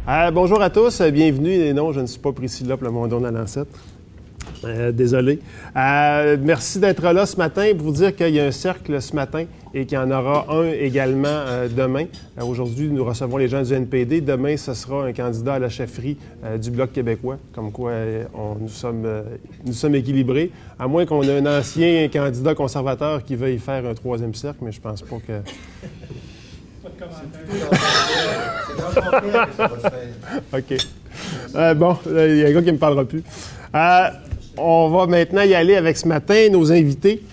Bonjour à tous, bienvenue. Et non, je ne suis pas Priscilla Plamondon dans l'ancêtre. Désolé. Merci d'être là ce matin pour vous dire qu'il y a un cercle ce matin et qu'il y en aura un également demain. Aujourd'hui, nous recevons les gens du NPD. Demain, ce sera un candidat à la chefferie du Bloc québécois, comme quoi nous sommes équilibrés, à moins qu'on ait un ancien candidat conservateur qui veuille faire un troisième cercle, mais je pense pas que... C'est dans ton cas que ça va se faire. OK. Bon, il y a un gars qui ne me parlera plus. On va maintenant y aller avec ce matin nos invités.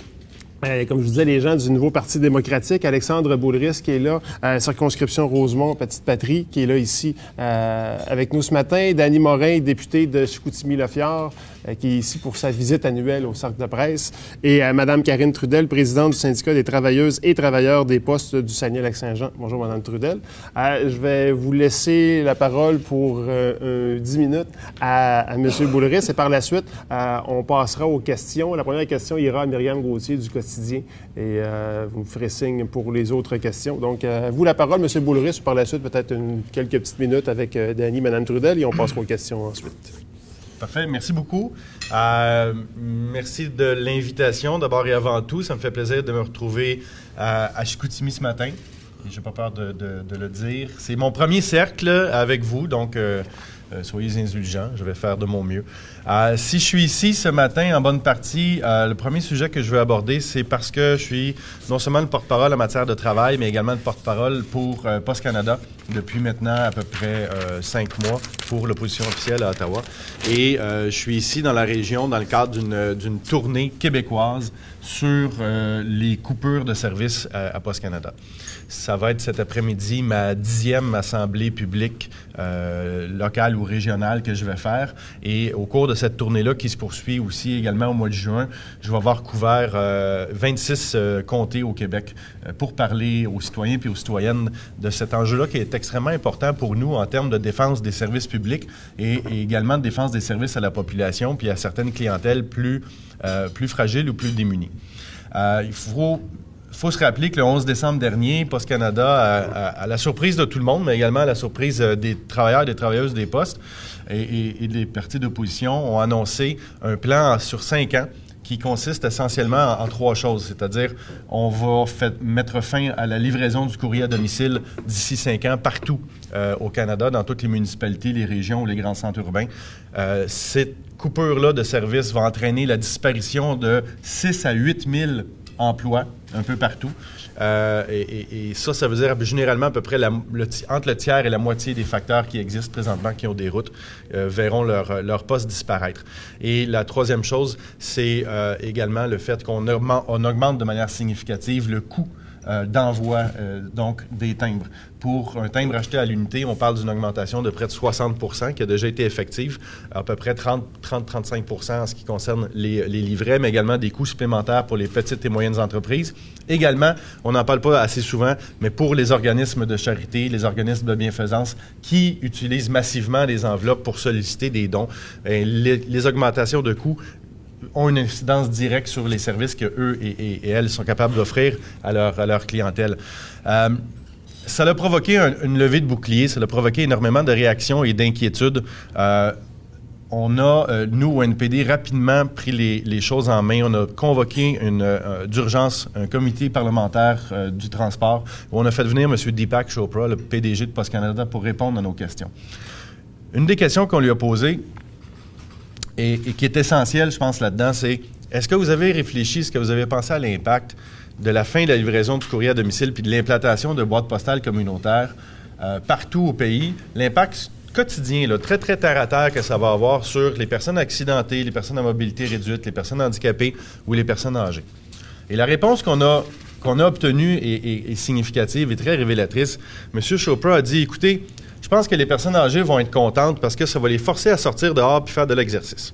Comme je vous disais, les gens du nouveau Parti démocratique, Alexandre Boulris qui est là, circonscription Rosemont, Petite Patrie, qui est là ici avec nous ce matin. Danny Morin, député de Chicoutimi-Le-Fjord, qui est ici pour sa visite annuelle au Cercle de presse. Et Mme Karine Trudel, présidente du syndicat des travailleuses et travailleurs des postes du Saguenay-Lac-Saint-Jean. Bonjour, Mme Trudel. Je vais vous laisser la parole pour 10 minutes à M. Boulris et par la suite, on passera aux questions. La première question ira à Myriam Gauthier du Quotidien et vous me ferez signe pour les autres questions. Donc, à vous la parole, M. Boulris, par la suite, peut-être quelques petites minutes avec Danny, Mme Trudel et on passera aux questions ensuite. Parfait, merci beaucoup. Merci de l'invitation, d'abord et avant tout. Ça me fait plaisir de me retrouver à Chicoutimi ce matin. Je n'ai pas peur de le dire. C'est mon premier cercle avec vous, donc soyez indulgents, je vais faire de mon mieux. Si je suis ici ce matin, en bonne partie, le premier sujet que je veux aborder, c'est parce que je suis non seulement le porte-parole en matière de travail, mais également le porte-parole pour Post Canada depuis maintenant à peu près 5 mois pour l'opposition officielle à Ottawa. Et je suis ici dans la région dans le cadre d'une tournée québécoise sur les coupures de services à Post Canada. Ça va être cet après-midi ma 10e assemblée publique locale ou régionale que je vais faire. Et au cours de cette tournée-là, qui se poursuit aussi également au mois de juin, je vais avoir couvert 26 comtés au Québec pour parler aux citoyens et aux citoyennes de cet enjeu-là qui est extrêmement important pour nous en termes de défense des services publics et également de défense des services à la population puis à certaines clientèles plus fragiles ou plus démunies. Il faut se rappeler que le 11 décembre dernier, Post Canada, à la surprise de tout le monde, mais également à la surprise des travailleurs et des travailleuses des postes et des partis d'opposition, ont annoncé un plan sur 5 ans qui consiste essentiellement en 3 choses. C'est-à-dire, on va mettre fin à la livraison du courrier à domicile d'ici 5 ans partout au Canada, dans toutes les municipalités, les régions ou les grands centres urbains. Cette coupure-là de services va entraîner la disparition de 6 à 8 000 emplois un peu partout. Et ça veut dire généralement à peu près entre le tiers et la moitié des facteurs qui existent présentement, qui ont des routes, verront leur poste disparaître. Et la troisième chose, c'est également le fait qu'on augmente de manière significative le coût d'envoi donc des timbres. Pour un timbre acheté à l'unité, on parle d'une augmentation de près de 60 % qui a déjà été effective, à peu près 30-35 % en ce qui concerne les livrets, mais également des coûts supplémentaires pour les petites et moyennes entreprises. Également, on n'en parle pas assez souvent, mais pour les organismes de charité, les organismes de bienfaisance qui utilisent massivement les enveloppes pour solliciter des dons, les augmentations de coûts ont une incidence directe sur les services qu'eux et elles sont capables d'offrir à leur clientèle. Ça a provoqué une levée de bouclier, ça a provoqué énormément de réactions et d'inquiétudes. On a, nous, au NPD, rapidement pris les choses en main. On a convoqué d'urgence un comité parlementaire du transport où on a fait venir M. Deepak Chopra, le PDG de Post Canada, pour répondre à nos questions. Une des questions qu'on lui a posées, et qui est essentiel, je pense, là-dedans, c'est est-ce que vous avez réfléchi, est-ce que vous avez pensé à l'impact de la fin de la livraison du courrier à domicile puis de l'implantation de boîtes postales communautaires partout au pays, l'impact quotidien, là, très, très terre-à-terre que ça va avoir sur les personnes accidentées, les personnes à mobilité réduite, les personnes handicapées ou les personnes âgées? Et la réponse qu'on a obtenue est significative et très révélatrice. M. Chopra a dit, écoutez, je pense que les personnes âgées vont être contentes parce que ça va les forcer à sortir dehors puis faire de l'exercice.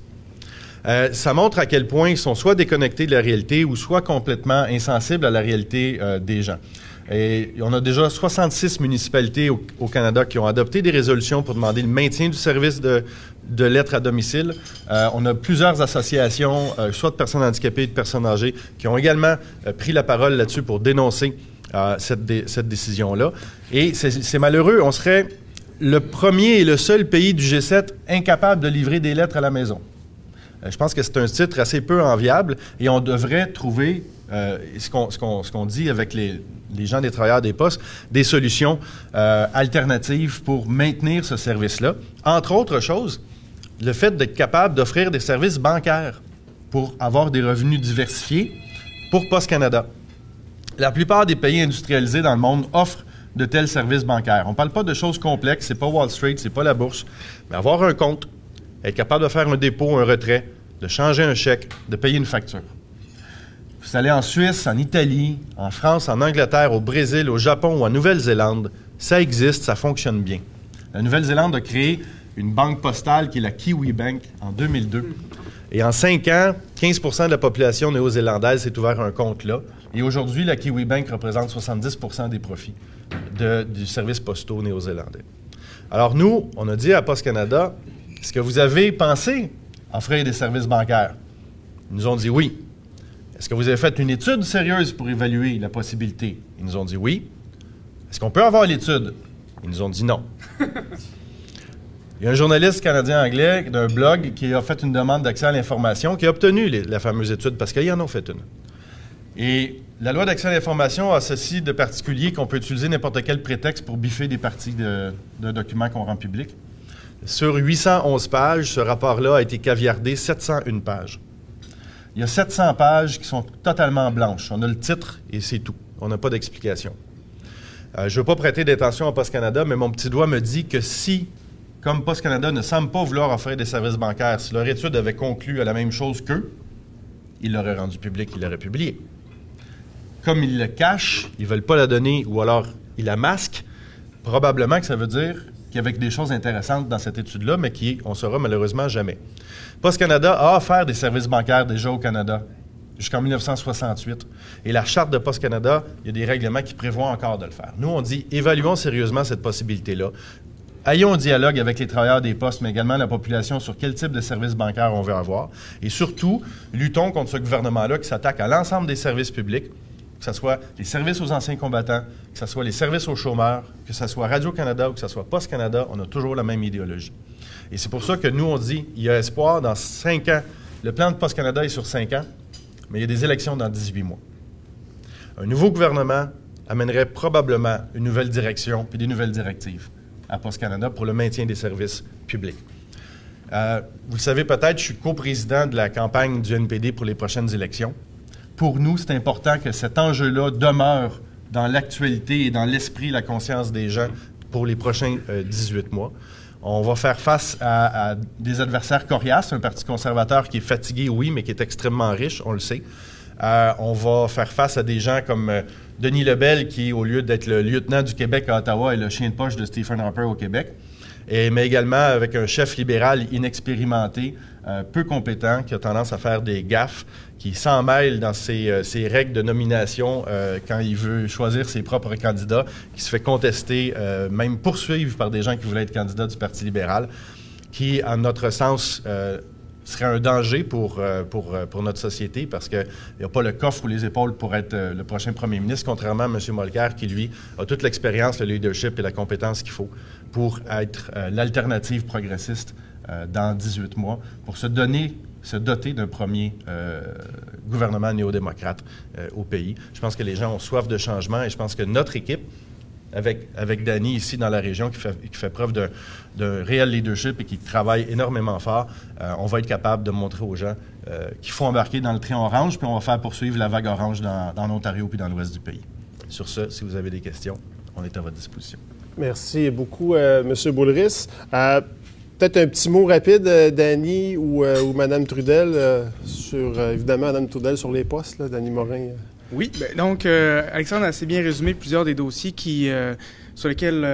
Ça montre à quel point ils sont soit déconnectés de la réalité ou soit complètement insensibles à la réalité des gens. Et on a déjà 66 municipalités au Canada qui ont adopté des résolutions pour demander le maintien du service de lettres à domicile. On a plusieurs associations, soit de personnes handicapées et de personnes âgées, qui ont également pris la parole là-dessus pour dénoncer cette décision-là. Et c'est malheureux. le premier et le seul pays du G7 incapable de livrer des lettres à la maison. Je pense que c'est un titre assez peu enviable et on devrait trouver, ce qu'on dit avec les gens des travailleurs des postes, des solutions alternatives pour maintenir ce service-là. Entre autres choses, le fait d'être capable d'offrir des services bancaires pour avoir des revenus diversifiés pour Poste Canada. La plupart des pays industrialisés dans le monde offrent de tels services bancaires. On ne parle pas de choses complexes, c'est pas Wall Street, c'est pas la bourse, mais avoir un compte, être capable de faire un dépôt, un retrait, de changer un chèque, de payer une facture. Vous allez en Suisse, en Italie, en France, en Angleterre, au Brésil, au Japon ou en Nouvelle-Zélande, ça existe, ça fonctionne bien. La Nouvelle-Zélande a créé une banque postale qui est la Kiwi Bank en 2002. Et en 5 ans, 15 % de la population néo-zélandaise s'est ouvert un compte là. Et aujourd'hui, la Kiwi Bank représente 70 % des profits du service postaux néo-zélandais. Alors nous, on a dit à Poste Canada, est-ce que vous avez pensé offrir des services bancaires? Ils nous ont dit oui. Est-ce que vous avez fait une étude sérieuse pour évaluer la possibilité? Ils nous ont dit oui. Est-ce qu'on peut avoir l'étude? Ils nous ont dit non. Il y a un journaliste canadien-anglais d'un blog qui a fait une demande d'accès à l'information, qui a obtenu la fameuse étude, parce qu'ils en ont fait une. Et la loi d'accès à l'information a ceci de particulier qu'on peut utiliser n'importe quel prétexte pour biffer des parties d'un document qu'on rend public. Sur 811 pages, ce rapport-là a été caviardé 701 pages. Il y a 700 pages qui sont totalement blanches. On a le titre et c'est tout. On n'a pas d'explication. Je ne veux pas prêter d'attention à Poste Canada, mais mon petit doigt me dit que si, comme Poste Canada ne semble pas vouloir offrir des services bancaires, si leur étude avait conclu à la même chose qu'eux, ils l'auraient rendu public, ils l'auraient publié. Comme ils le cachent, ils ne veulent pas la donner ou alors ils la masquent, probablement que ça veut dire qu'il y avait des choses intéressantes dans cette étude-là, mais qu'on ne saura malheureusement jamais. Poste Canada a offert des services bancaires déjà au Canada jusqu'en 1968. Et la Charte de Poste Canada, il y a des règlements qui prévoient encore de le faire. Nous, on dit, évaluons sérieusement cette possibilité-là. Ayons un dialogue avec les travailleurs des postes, mais également la population sur quel type de services bancaires on veut avoir. Et surtout, luttons contre ce gouvernement-là qui s'attaque à l'ensemble des services publics, que ce soit les services aux anciens combattants, que ce soit les services aux chômeurs, que ce soit Radio-Canada ou que ce soit Poste Canada, on a toujours la même idéologie. Et c'est pour ça que nous, on dit, il y a espoir dans 5 ans. Le plan de Poste Canada est sur 5 ans, mais il y a des élections dans 18 mois. Un nouveau gouvernement amènerait probablement une nouvelle direction et des nouvelles directives à Poste Canada pour le maintien des services publics. Vous le savez peut-être, je suis coprésident de la campagne du NPD pour les prochaines élections. Pour nous, c'est important que cet enjeu-là demeure dans l'actualité et dans l'esprit et la conscience des gens pour les prochains 18 mois. On va faire face à des adversaires coriaces, un parti conservateur qui est fatigué, oui, mais qui est extrêmement riche, on le sait. On va faire face à des gens comme Denis Lebel, qui, au lieu d'être le lieutenant du Québec à Ottawa, est le chien de poche de Stephen Harper au Québec. Mais également avec un chef libéral inexpérimenté, peu compétent, qui a tendance à faire des gaffes, qui s'en mêle dans ses règles de nomination quand il veut choisir ses propres candidats, qui se fait contester, même poursuivre par des gens qui voulaient être candidats du Parti libéral, qui, à notre sens, serait un danger pour notre société parce qu'il n'y a pas le coffre ou les épaules pour être le prochain premier ministre, contrairement à M. Molker qui, lui, a toute l'expérience, le leadership et la compétence qu'il faut pour être l'alternative progressiste dans 18 mois, pour se doter d'un premier gouvernement néo-démocrate au pays. Je pense que les gens ont soif de changement et je pense que notre équipe, avec Danny ici dans la région, qui fait preuve d'un réel leadership et qui travaille énormément fort, on va être capable de montrer aux gens qu'il faut embarquer dans le train orange, puis on va faire poursuivre la vague orange dans l'Ontario puis dans l'ouest du pays. Sur ce, si vous avez des questions, on est à votre disposition. Merci beaucoup, M. Boulris. Peut-être un petit mot rapide, Danny ou Mme Trudel, sur, évidemment, Mme Trudel sur les postes, là, Danny Morin. Oui, donc Alexandre a assez bien résumé plusieurs des dossiers sur lesquels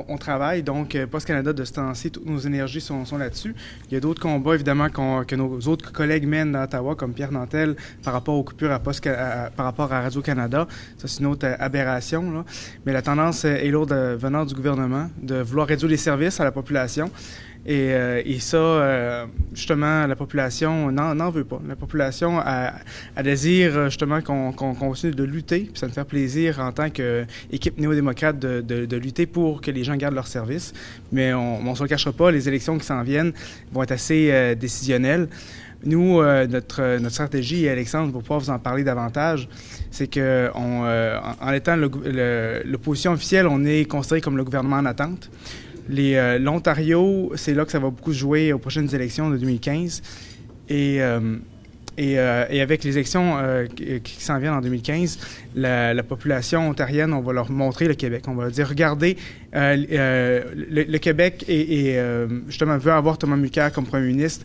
on travaille. Donc, Poste Canada, de ce temps-ci, toutes nos énergies sont là-dessus. Il y a d'autres combats, évidemment, que nos autres collègues mènent à Ottawa, comme Pierre Nantel, par rapport aux coupures par rapport à Radio-Canada. Ça, c'est une autre aberration, là. Mais la tendance est lourde venant du gouvernement de vouloir réduire les services à la population. Et ça, justement, la population n'en veut pas. La population a désire justement qu'on continue de lutter, puis ça me fait plaisir en tant qu'équipe néo-démocrate de lutter pour que les gens gardent leur service. Mais on ne se le cachera pas, les élections qui s'en viennent vont être assez décisionnelles. Nous, notre stratégie, Alexandre, pour pouvoir vous en parler davantage, c'est que en étant l'opposition officielle, on est considéré comme le gouvernement en attente. L'Ontario, c'est là que ça va beaucoup jouer aux prochaines élections de 2015. Et avec les élections qui s'en viennent en 2015, la population ontarienne, on va leur montrer le Québec. On va leur dire, regardez, le Québec justement veut avoir Thomas Mulcair comme premier ministre.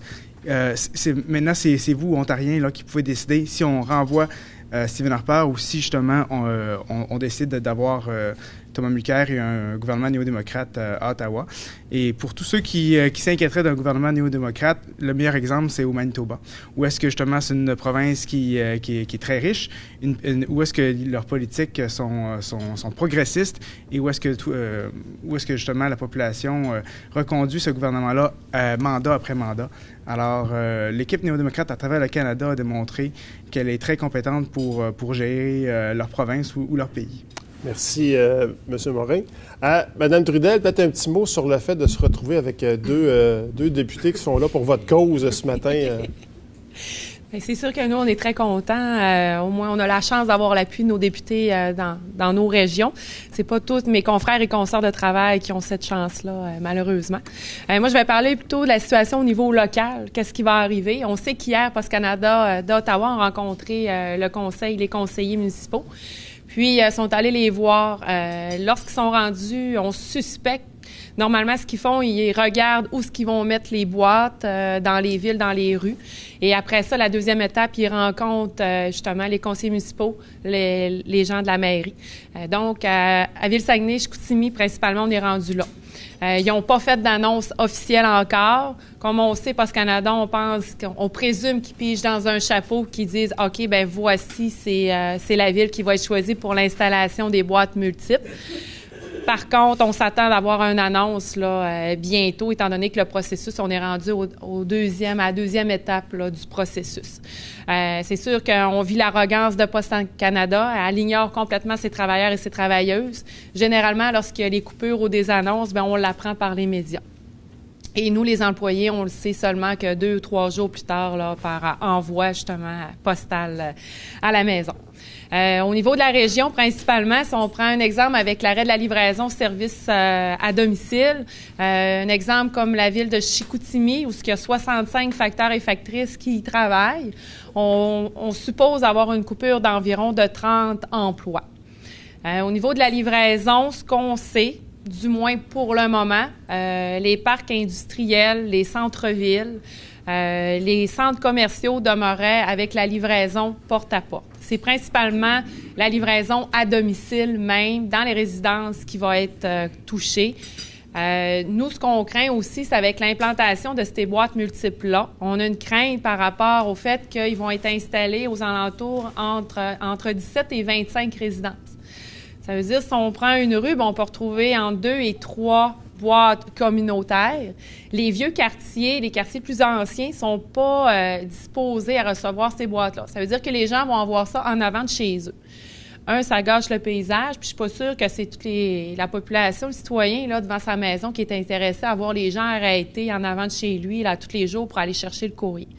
Maintenant, c'est vous, Ontariens, là, qui pouvez décider si on renvoie Stephen Harper ou si, justement, on décide d'avoir Thomas Mulcair et un gouvernement néo-démocrate à Ottawa. Et pour tous ceux qui s'inquiéteraient d'un gouvernement néo-démocrate, le meilleur exemple, c'est au Manitoba, où est-ce que, justement, c'est une province qui est très riche, où est-ce que leurs politiques sont progressistes et où est-ce que, justement, la population reconduit ce gouvernement-là mandat après mandat. Alors, l'équipe néo-démocrate à travers le Canada a démontré qu'elle est très compétente pour gérer leur province ou leur pays. Merci, M. Morin. Mme Trudel, peut-être un petit mot sur le fait de se retrouver avec deux députés qui sont là pour votre cause ce matin. C'est sûr que nous, on est très contents. Au moins, on a la chance d'avoir l'appui de nos députés dans nos régions. C'est pas tous mes confrères et consoeurs de travail qui ont cette chance-là, malheureusement. Moi, je vais parler plutôt de la situation au niveau local. Qu'est-ce qui va arriver? On sait qu'hier, Post Canada d'Ottawa ont rencontré les conseillers municipaux. Puis, sont allés les voir. Lorsqu'ils sont rendus, on suspecte. Normalement, ce qu'ils font, ils regardent où est-ce qu'ils vont mettre les boîtes dans les villes, dans les rues. Et après ça, la deuxième étape, ils rencontrent justement les conseillers municipaux, les gens de la mairie. Donc, à Ville-Saguenay-Chicoutimi, principalement, on est rendu là. Ils n'ont pas fait d'annonce officielle encore. Comme on sait, Post Canada, on présume qu'ils pigent dans un chapeau, qu'ils disent « OK, ben voici, c'est la ville qui va être choisie pour l'installation des boîtes multiples ». Par contre, on s'attend d'avoir une annonce là, bientôt, étant donné que le processus, on est rendu à la deuxième étape là, du processus. C'est sûr qu'on vit l'arrogance de Post Canada. Elle ignore complètement ses travailleurs et ses travailleuses. Généralement, lorsqu'il y a des coupures ou des annonces, bien, on l'apprend par les médias. Et nous, les employés, on le sait seulement que 2 ou 3 jours plus tard, là, par envoi justement postal à la maison. Au niveau de la région, principalement, si on prend un exemple avec l'arrêt de la livraison service à domicile, un exemple comme la ville de Chicoutimi, où il y a 65 facteurs et factrices qui y travaillent, on suppose avoir une coupure d'environ de 30 emplois. Au niveau de la livraison, ce qu'on sait, du moins pour le moment, les parcs industriels, les centres-villes, les centres commerciaux demeuraient avec la livraison porte-à-porte. C'est principalement la livraison à domicile même, dans les résidences, qui va être touchée. Nous, ce qu'on craint aussi, c'est avec l'implantation de ces boîtes multiples-là. On a une crainte par rapport au fait qu'ils vont être installés aux alentours entre 17 et 25 résidences. Ça veut dire, si on prend une rue, on peut retrouver entre 2 et 3 boîtes communautaires. Les vieux quartiers, les quartiers plus anciens, ne sont pas disposés à recevoir ces boîtes-là. Ça veut dire que les gens vont avoir ça en avant de chez eux. Ça gâche le paysage, puis je suis pas sûre que c'est toute la population, le citoyen là, devant sa maison qui est intéressé à voir les gens arrêtés en avant de chez lui là, tous les jours pour aller chercher le courrier.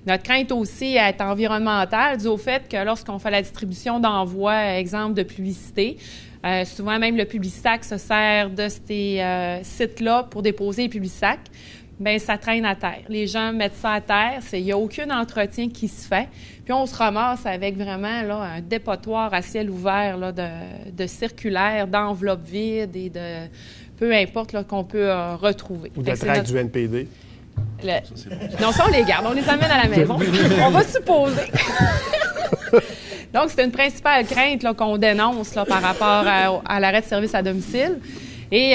Notre crainte aussi est environnementale, due au fait que lorsqu'on fait la distribution d'envois, exemple de publicité, souvent même le Publisac se sert de ces sites-là pour déposer les Publisacs, bien, ça traîne à terre. Les gens mettent ça à terre, il n'y a aucun entretien qui se fait. Puis on se ramasse avec vraiment là, un dépotoir à ciel ouvert là, de circulaires, d'enveloppes vides et de peu importe là, qu'on peut retrouver. Ou de la traque du NPD. Non, ça, on les garde. On les amène à la maison. On va supposer. Donc, c'est une principale crainte là, qu'on dénonce là, par rapport à l'arrêt de service à domicile. Et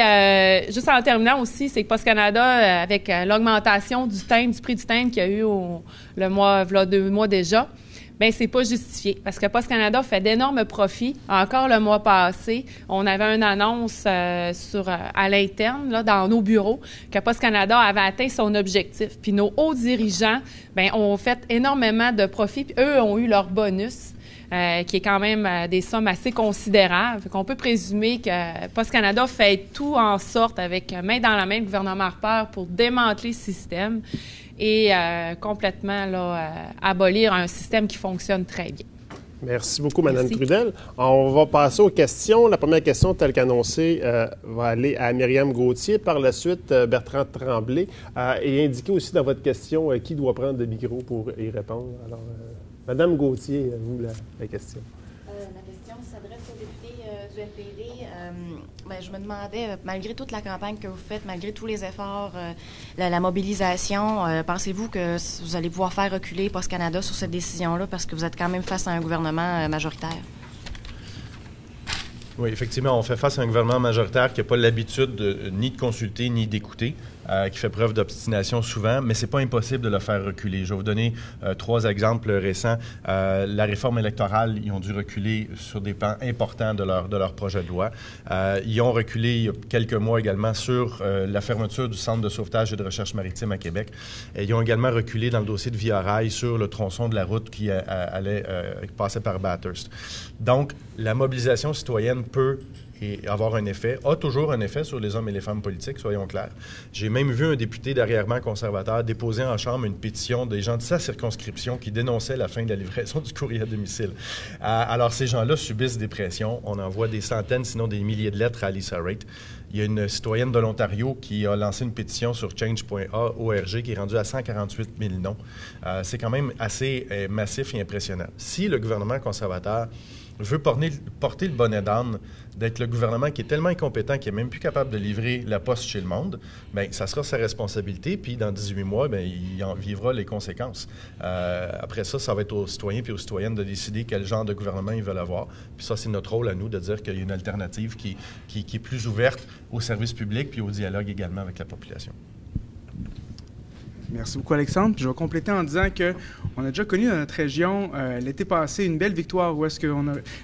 juste en terminant aussi, c'est que Post Canada, avec l'augmentation du prix du timbre qu'il y a eu le mois, voilà 2 mois déjà, bien, c'est pas justifié parce que Post Canada fait d'énormes profits. Encore le mois passé, on avait une annonce à l'interne, là, dans nos bureaux, que Post Canada avait atteint son objectif. Puis nos hauts dirigeants, bien, ont fait énormément de profits, puis eux ont eu leur bonus. Qui est quand même des sommes assez considérables. Fait qu'on peut présumer que Post Canada fait tout en sorte, avec main dans la main, le gouvernement Harper pour démanteler ce système et complètement abolir un système qui fonctionne très bien. Merci beaucoup, Mme Trudel. On va passer aux questions. La première question, telle qu'annoncée, va aller à Myriam Gauthier. Par la suite, Bertrand Tremblay. Et indiquez aussi dans votre question qui doit prendre le micro pour y répondre. Alors, Madame Gauthier, vous, la question. La question s'adresse au député du NPD. Je me demandais, malgré toute la campagne que vous faites, malgré tous les efforts, la mobilisation, pensez-vous que vous allez pouvoir faire reculer Post Canada sur cette décision-là parce que vous êtes quand même face à un gouvernement majoritaire? Oui, effectivement, on fait face à un gouvernement majoritaire qui n'a pas l'habitude ni de consulter ni d'écouter, qui fait preuve d'obstination souvent, mais c'est pas impossible de le faire reculer. Je vais vous donner 3 exemples récents. La réforme électorale, ils ont dû reculer sur des pans importants de leur projet de loi. Ils ont reculé il y a quelques mois également sur la fermeture du Centre de sauvetage et de recherche maritime à Québec. Et ils ont également reculé dans le dossier de Via Rail sur le tronçon de la route qui allait passer par Bathurst. Donc, la mobilisation citoyenne peut avoir un effet, a toujours un effet sur les hommes et les femmes politiques, soyons clairs. J'ai même vu un député d'arrière-ban conservateur déposer en Chambre une pétition des gens de sa circonscription qui dénonçaient la fin de la livraison du courrier à domicile. Alors, ces gens-là subissent des pressions. On envoie des centaines, sinon des milliers de lettres à Lisa Raitt. Il y a une citoyenne de l'Ontario qui a lancé une pétition sur change.org qui est rendue à 148 000 noms. C'est quand même assez massif et impressionnant. Si le gouvernement conservateur veut porter le bonnet d'âne d'être le gouvernement qui est tellement incompétent qu'il n'est même plus capable de livrer la poste chez le monde, bien, ça sera sa responsabilité, puis dans 18 mois, bien, il en vivra les conséquences. Après ça, ça va être aux citoyens et aux citoyennes de décider quel genre de gouvernement ils veulent avoir. Puis ça, c'est notre rôle à nous de dire qu'il y a une alternative qui est plus ouverte au service public puis au dialogue également avec la population. Merci beaucoup, Alexandre. Puis je vais compléter en disant qu'on a déjà connu dans notre région l'été passé une belle victoire où est-ce que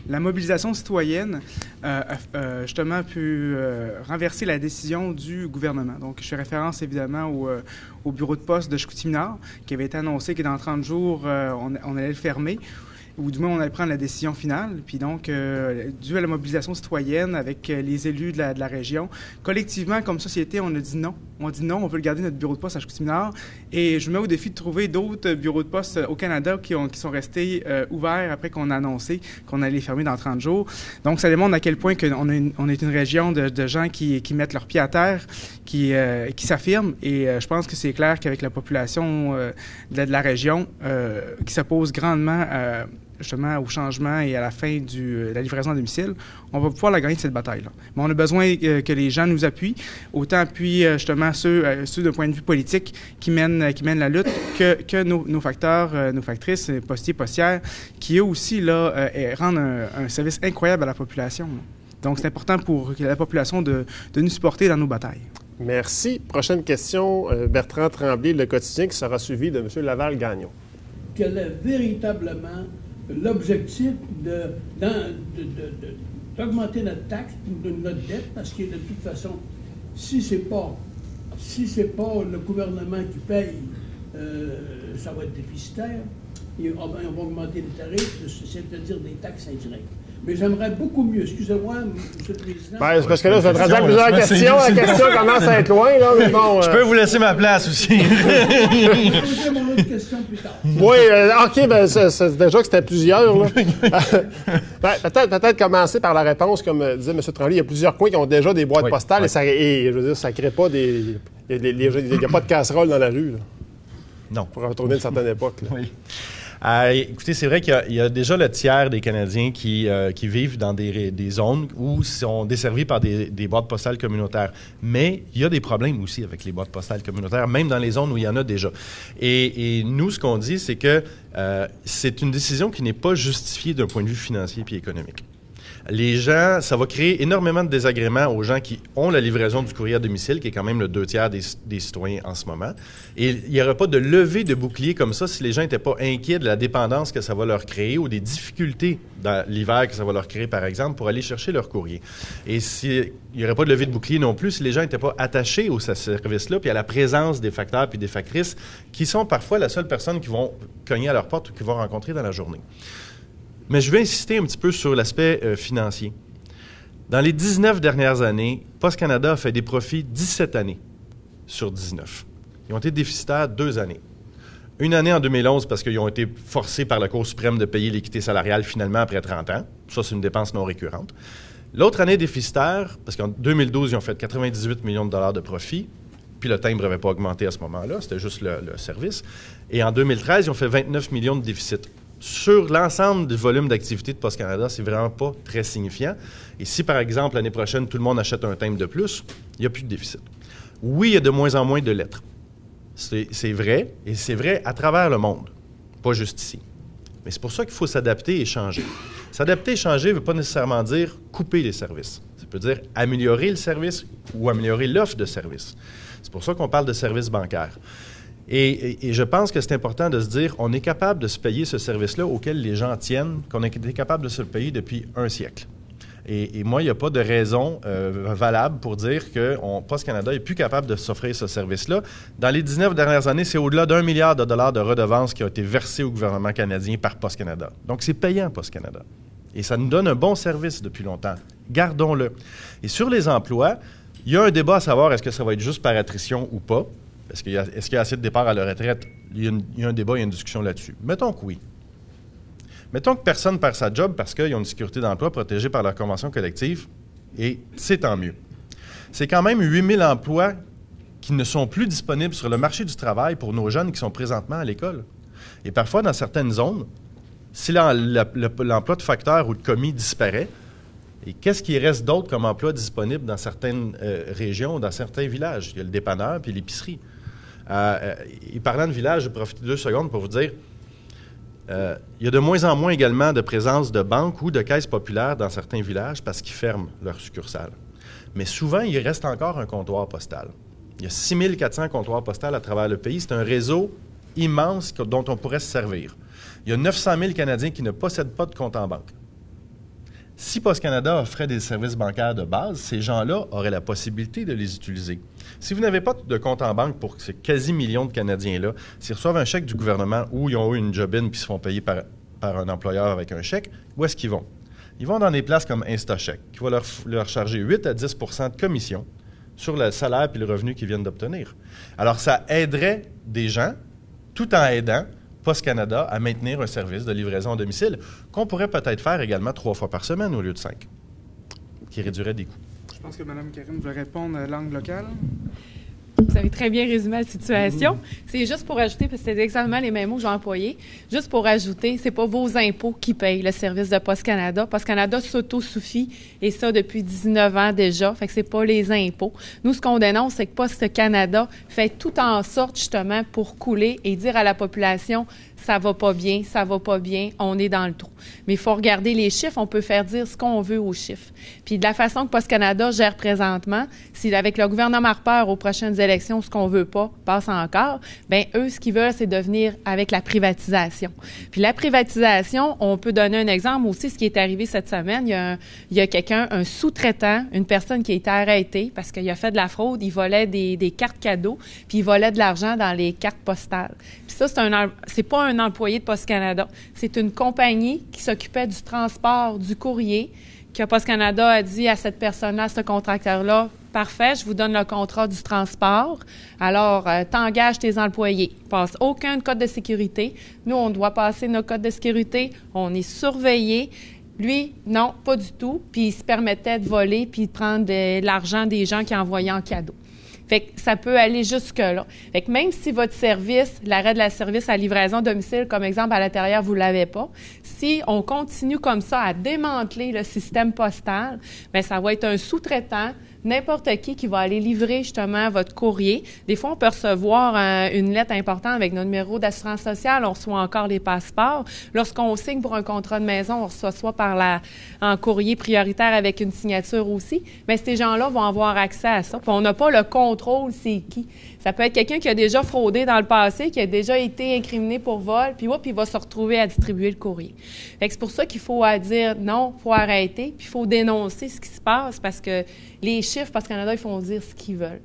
la mobilisation citoyenne a justement pu renverser la décision du gouvernement. Donc, je fais référence évidemment au bureau de poste de Chicoutimi-Nord qui avait été annoncé que dans 30 jours, on allait le fermer, ou du moins on allait prendre la décision finale. Puis donc, dû à la mobilisation citoyenne avec les élus de la région, collectivement, comme société, on a dit non. On dit non, on veut garder notre bureau de poste à Chicoutimi-Nord. Et je me mets au défi de trouver d'autres bureaux de poste au Canada qui sont restés ouverts après qu'on a annoncé qu'on allait les fermer dans 30 jours. Donc, ça démontre à quel point on est une région de gens qui mettent leurs pieds à terre, qui s'affirment. Et je pense que c'est clair qu'avec la population de la région qui s'oppose grandement justement au changement et à la fin de la livraison à domicile, on va pouvoir la gagner cette bataille-là. Mais on a besoin que les gens nous appuient, autant appuient justement ceux d'un point de vue politique qui mènent la lutte, que nos facteurs, nos factrices, postiers, postières, qui eux aussi là, rendent un service incroyable à la population. Là. Donc c'est important pour la population de nous supporter dans nos batailles. Merci. Prochaine question, Bertrand Tremblay, Le Quotidien, qui sera suivi de M. Laval-Gagnon. Quel est véritablement l'objectif d'augmenter notre taxe, notre dette, parce que de toute façon, si c'est pas le gouvernement qui paye, ça va être déficitaire. Et on va augmenter les tarifs, c'est-à-dire des taxes indirectes. Mais j'aimerais beaucoup mieux. Excusez-moi, M. le Président. Ben, c'est parce que là, je vais traduire plusieurs questions. La question commence à être loin, là, mais bon... Je peux vous laisser ma place aussi. Je vais poser mon autre question plus tard. Oui, OK, ben, c'est déjà que c'était plusieurs, là. Peut-être commencer par la réponse, comme disait M. Tremblay. Il y a plusieurs coins qui ont déjà des boîtes postales et je veux dire, ça ne crée pas des... Il n'y a pas de casserole dans la rue, là. Non. Pour retourner à une certaine époque, là. Oui. Écoutez, c'est vrai qu'il y a déjà le tiers des Canadiens qui vivent dans des zones où sont desservis par des boîtes postales communautaires. Mais il y a des problèmes aussi avec les boîtes postales communautaires, même dans les zones où il y en a déjà. Et nous, ce qu'on dit, c'est que c'est une décision qui n'est pas justifiée d'un point de vue financier et économique. Les gens, ça va créer énormément de désagréments aux gens qui ont la livraison du courrier à domicile, qui est quand même le 2/3 des citoyens en ce moment. Et il n'y aurait pas de levée de bouclier comme ça si les gens n'étaient pas inquiets de la dépendance que ça va leur créer ou des difficultés dans l'hiver que ça va leur créer, par exemple, pour aller chercher leur courrier. Et il n'y aurait pas de levée de bouclier non plus si les gens n'étaient pas attachés au service-là, puis à la présence des facteurs puis des factrices qui sont parfois la seule personne qui vont cogner à leur porte ou qu'ils vont rencontrer dans la journée. Mais je vais insister un petit peu sur l'aspect financier. Dans les 19 dernières années, Post Canada a fait des profits 17 années sur 19. Ils ont été déficitaires 2 années. Une année en 2011 parce qu'ils ont été forcés par la Cour suprême de payer l'équité salariale finalement après 30 ans. Ça, c'est une dépense non récurrente. L'autre année déficitaire, parce qu'en 2012, ils ont fait 98 millions de dollars de profit, puis le timbre n'avait pas augmenté à ce moment-là, c'était juste le service. Et en 2013, ils ont fait 29 millions de déficit. Sur l'ensemble du volume d'activité de Post Canada, c'est vraiment pas très signifiant. Et si, par exemple, l'année prochaine, tout le monde achète un timbre de plus, il n'y a plus de déficit. Oui, il y a de moins en moins de lettres. C'est vrai, et c'est vrai à travers le monde, pas juste ici. Mais c'est pour ça qu'il faut s'adapter et changer. S'adapter et changer ne veut pas nécessairement dire couper les services. Ça peut dire améliorer le service ou améliorer l'offre de service. C'est pour ça qu'on parle de services bancaires. Et je pense que c'est important de se dire, on est capable de se payer ce service-là auquel les gens tiennent, qu'on a été capable de se le payer depuis un siècle. Et moi, il n'y a pas de raison valable pour dire que Post Canada n'est plus capable de s'offrir ce service-là. Dans les 19 dernières années, c'est au-delà d'1 milliard de dollars de redevances qui ont été versées au gouvernement canadien par Post Canada. Donc, c'est payant, Post Canada. Et ça nous donne un bon service depuis longtemps. Gardons-le. Et sur les emplois, il y a un débat à savoir est-ce que ça va être juste par attrition ou pas. Est-ce qu'il y a assez de départs à la retraite? Il y a un débat, il y a une discussion là-dessus. Mettons que oui. Mettons que personne perd sa job parce qu'ils ont une sécurité d'emploi protégée par leur convention collective, et c'est tant mieux. C'est quand même 8 000 emplois qui ne sont plus disponibles sur le marché du travail pour nos jeunes qui sont présentement à l'école. Et parfois, dans certaines zones, si l'emploi de facteur ou de commis disparaît, et qu'est-ce qui reste d'autre comme emploi disponible dans certaines régions, dans certains villages? Il y a le dépanneur puis l'épicerie. Et parlant de village, je vais profiter 2 secondes pour vous dire, il y a de moins en moins également de présence de banques ou de caisses populaires dans certains villages parce qu'ils ferment leur succursale. Mais souvent, il reste encore un comptoir postal. Il y a 6 400 comptoirs postaux à travers le pays. C'est un réseau immense dont on pourrait se servir. Il y a 900 000 Canadiens qui ne possèdent pas de compte en banque. Si Post Canada offrait des services bancaires de base, ces gens-là auraient la possibilité de les utiliser. Si vous n'avez pas de compte en banque pour ces quasi-millions de Canadiens-là, s'ils reçoivent un chèque du gouvernement ou ils ont eu une job-in puis se font payer par un employeur avec un chèque, où est-ce qu'ils vont? Ils vont dans des places comme InstaChèque, qui va leur charger 8 à 10 % de commission sur le salaire et le revenu qu'ils viennent d'obtenir. Alors, ça aiderait des gens, tout en aidant Post Canada à maintenir un service de livraison à domicile qu'on pourrait peut-être faire également 3 fois par semaine au lieu de 5, qui réduirait des coûts. Je pense que Mme Karine veut répondre langue locale. Vous avez très bien résumé la situation. C'est juste pour ajouter, parce que c'est exactement les mêmes mots que j'ai employés, juste pour ajouter, c'est pas vos impôts qui payent le service de Post Canada. Post Canada s'auto-suffit, et ça depuis 19 ans déjà, fait que c'est pas les impôts. Nous, ce qu'on dénonce, c'est que Post Canada fait tout en sorte, justement, pour couler et dire à la population, ça va pas bien, on est dans le trou. Mais il faut regarder les chiffres, on peut faire dire ce qu'on veut aux chiffres. Puis de la façon que Post Canada gère présentement, si avec le gouvernement Harper aux prochaines élections, ce qu'on veut pas passe encore, bien eux, ce qu'ils veulent, c'est devenir avec la privatisation. Puis la privatisation, on peut donner un exemple aussi, ce qui est arrivé cette semaine, il y a quelqu'un, un sous-traitant, une personne qui a été arrêtée parce qu'il a fait de la fraude, il volait des cartes cadeaux, puis il volait de l'argent dans les cartes postales. Puis ça, c'est pas un employé de Post Canada. C'est une compagnie qui s'occupait du transport du courrier, que Post Canada a dit à cette personne-là, à ce contracteur-là, parfait, je vous donne le contrat du transport. Alors, t'engages tes employés. Passe aucun code de sécurité. Nous, on doit passer nos codes de sécurité. On est surveillés. Lui, non, pas du tout. Puis, il se permettait de voler puis de prendre de l'argent des gens qui envoyaient en cadeau. Fait que ça peut aller jusque-là. Fait que même si votre service, l'arrêt de la service à livraison à domicile, comme exemple à l'intérieur, vous ne l'avez pas, si on continue comme ça à démanteler le système postal, bien, ça va être un sous-traitant n'importe qui va aller livrer justement votre courrier. Des fois, on peut recevoir une lettre importante avec notre numéro d'assurance sociale, on reçoit encore les passeports. Lorsqu'on signe pour un contrat de maison, on reçoit soit en courrier prioritaire avec une signature aussi. Mais ces gens-là vont avoir accès à ça. Puis on n'a pas le contrôle, c'est qui. Ça peut être quelqu'un qui a déjà fraudé dans le passé, qui a déjà été incriminé pour vol, puis il va se retrouver à distribuer le courrier. Fait que c'est pour ça qu'il faut dire non, il faut arrêter, puis il faut dénoncer ce qui se passe parce que les chiffres, parce qu'au Canada, ils font dire ce qu'ils veulent.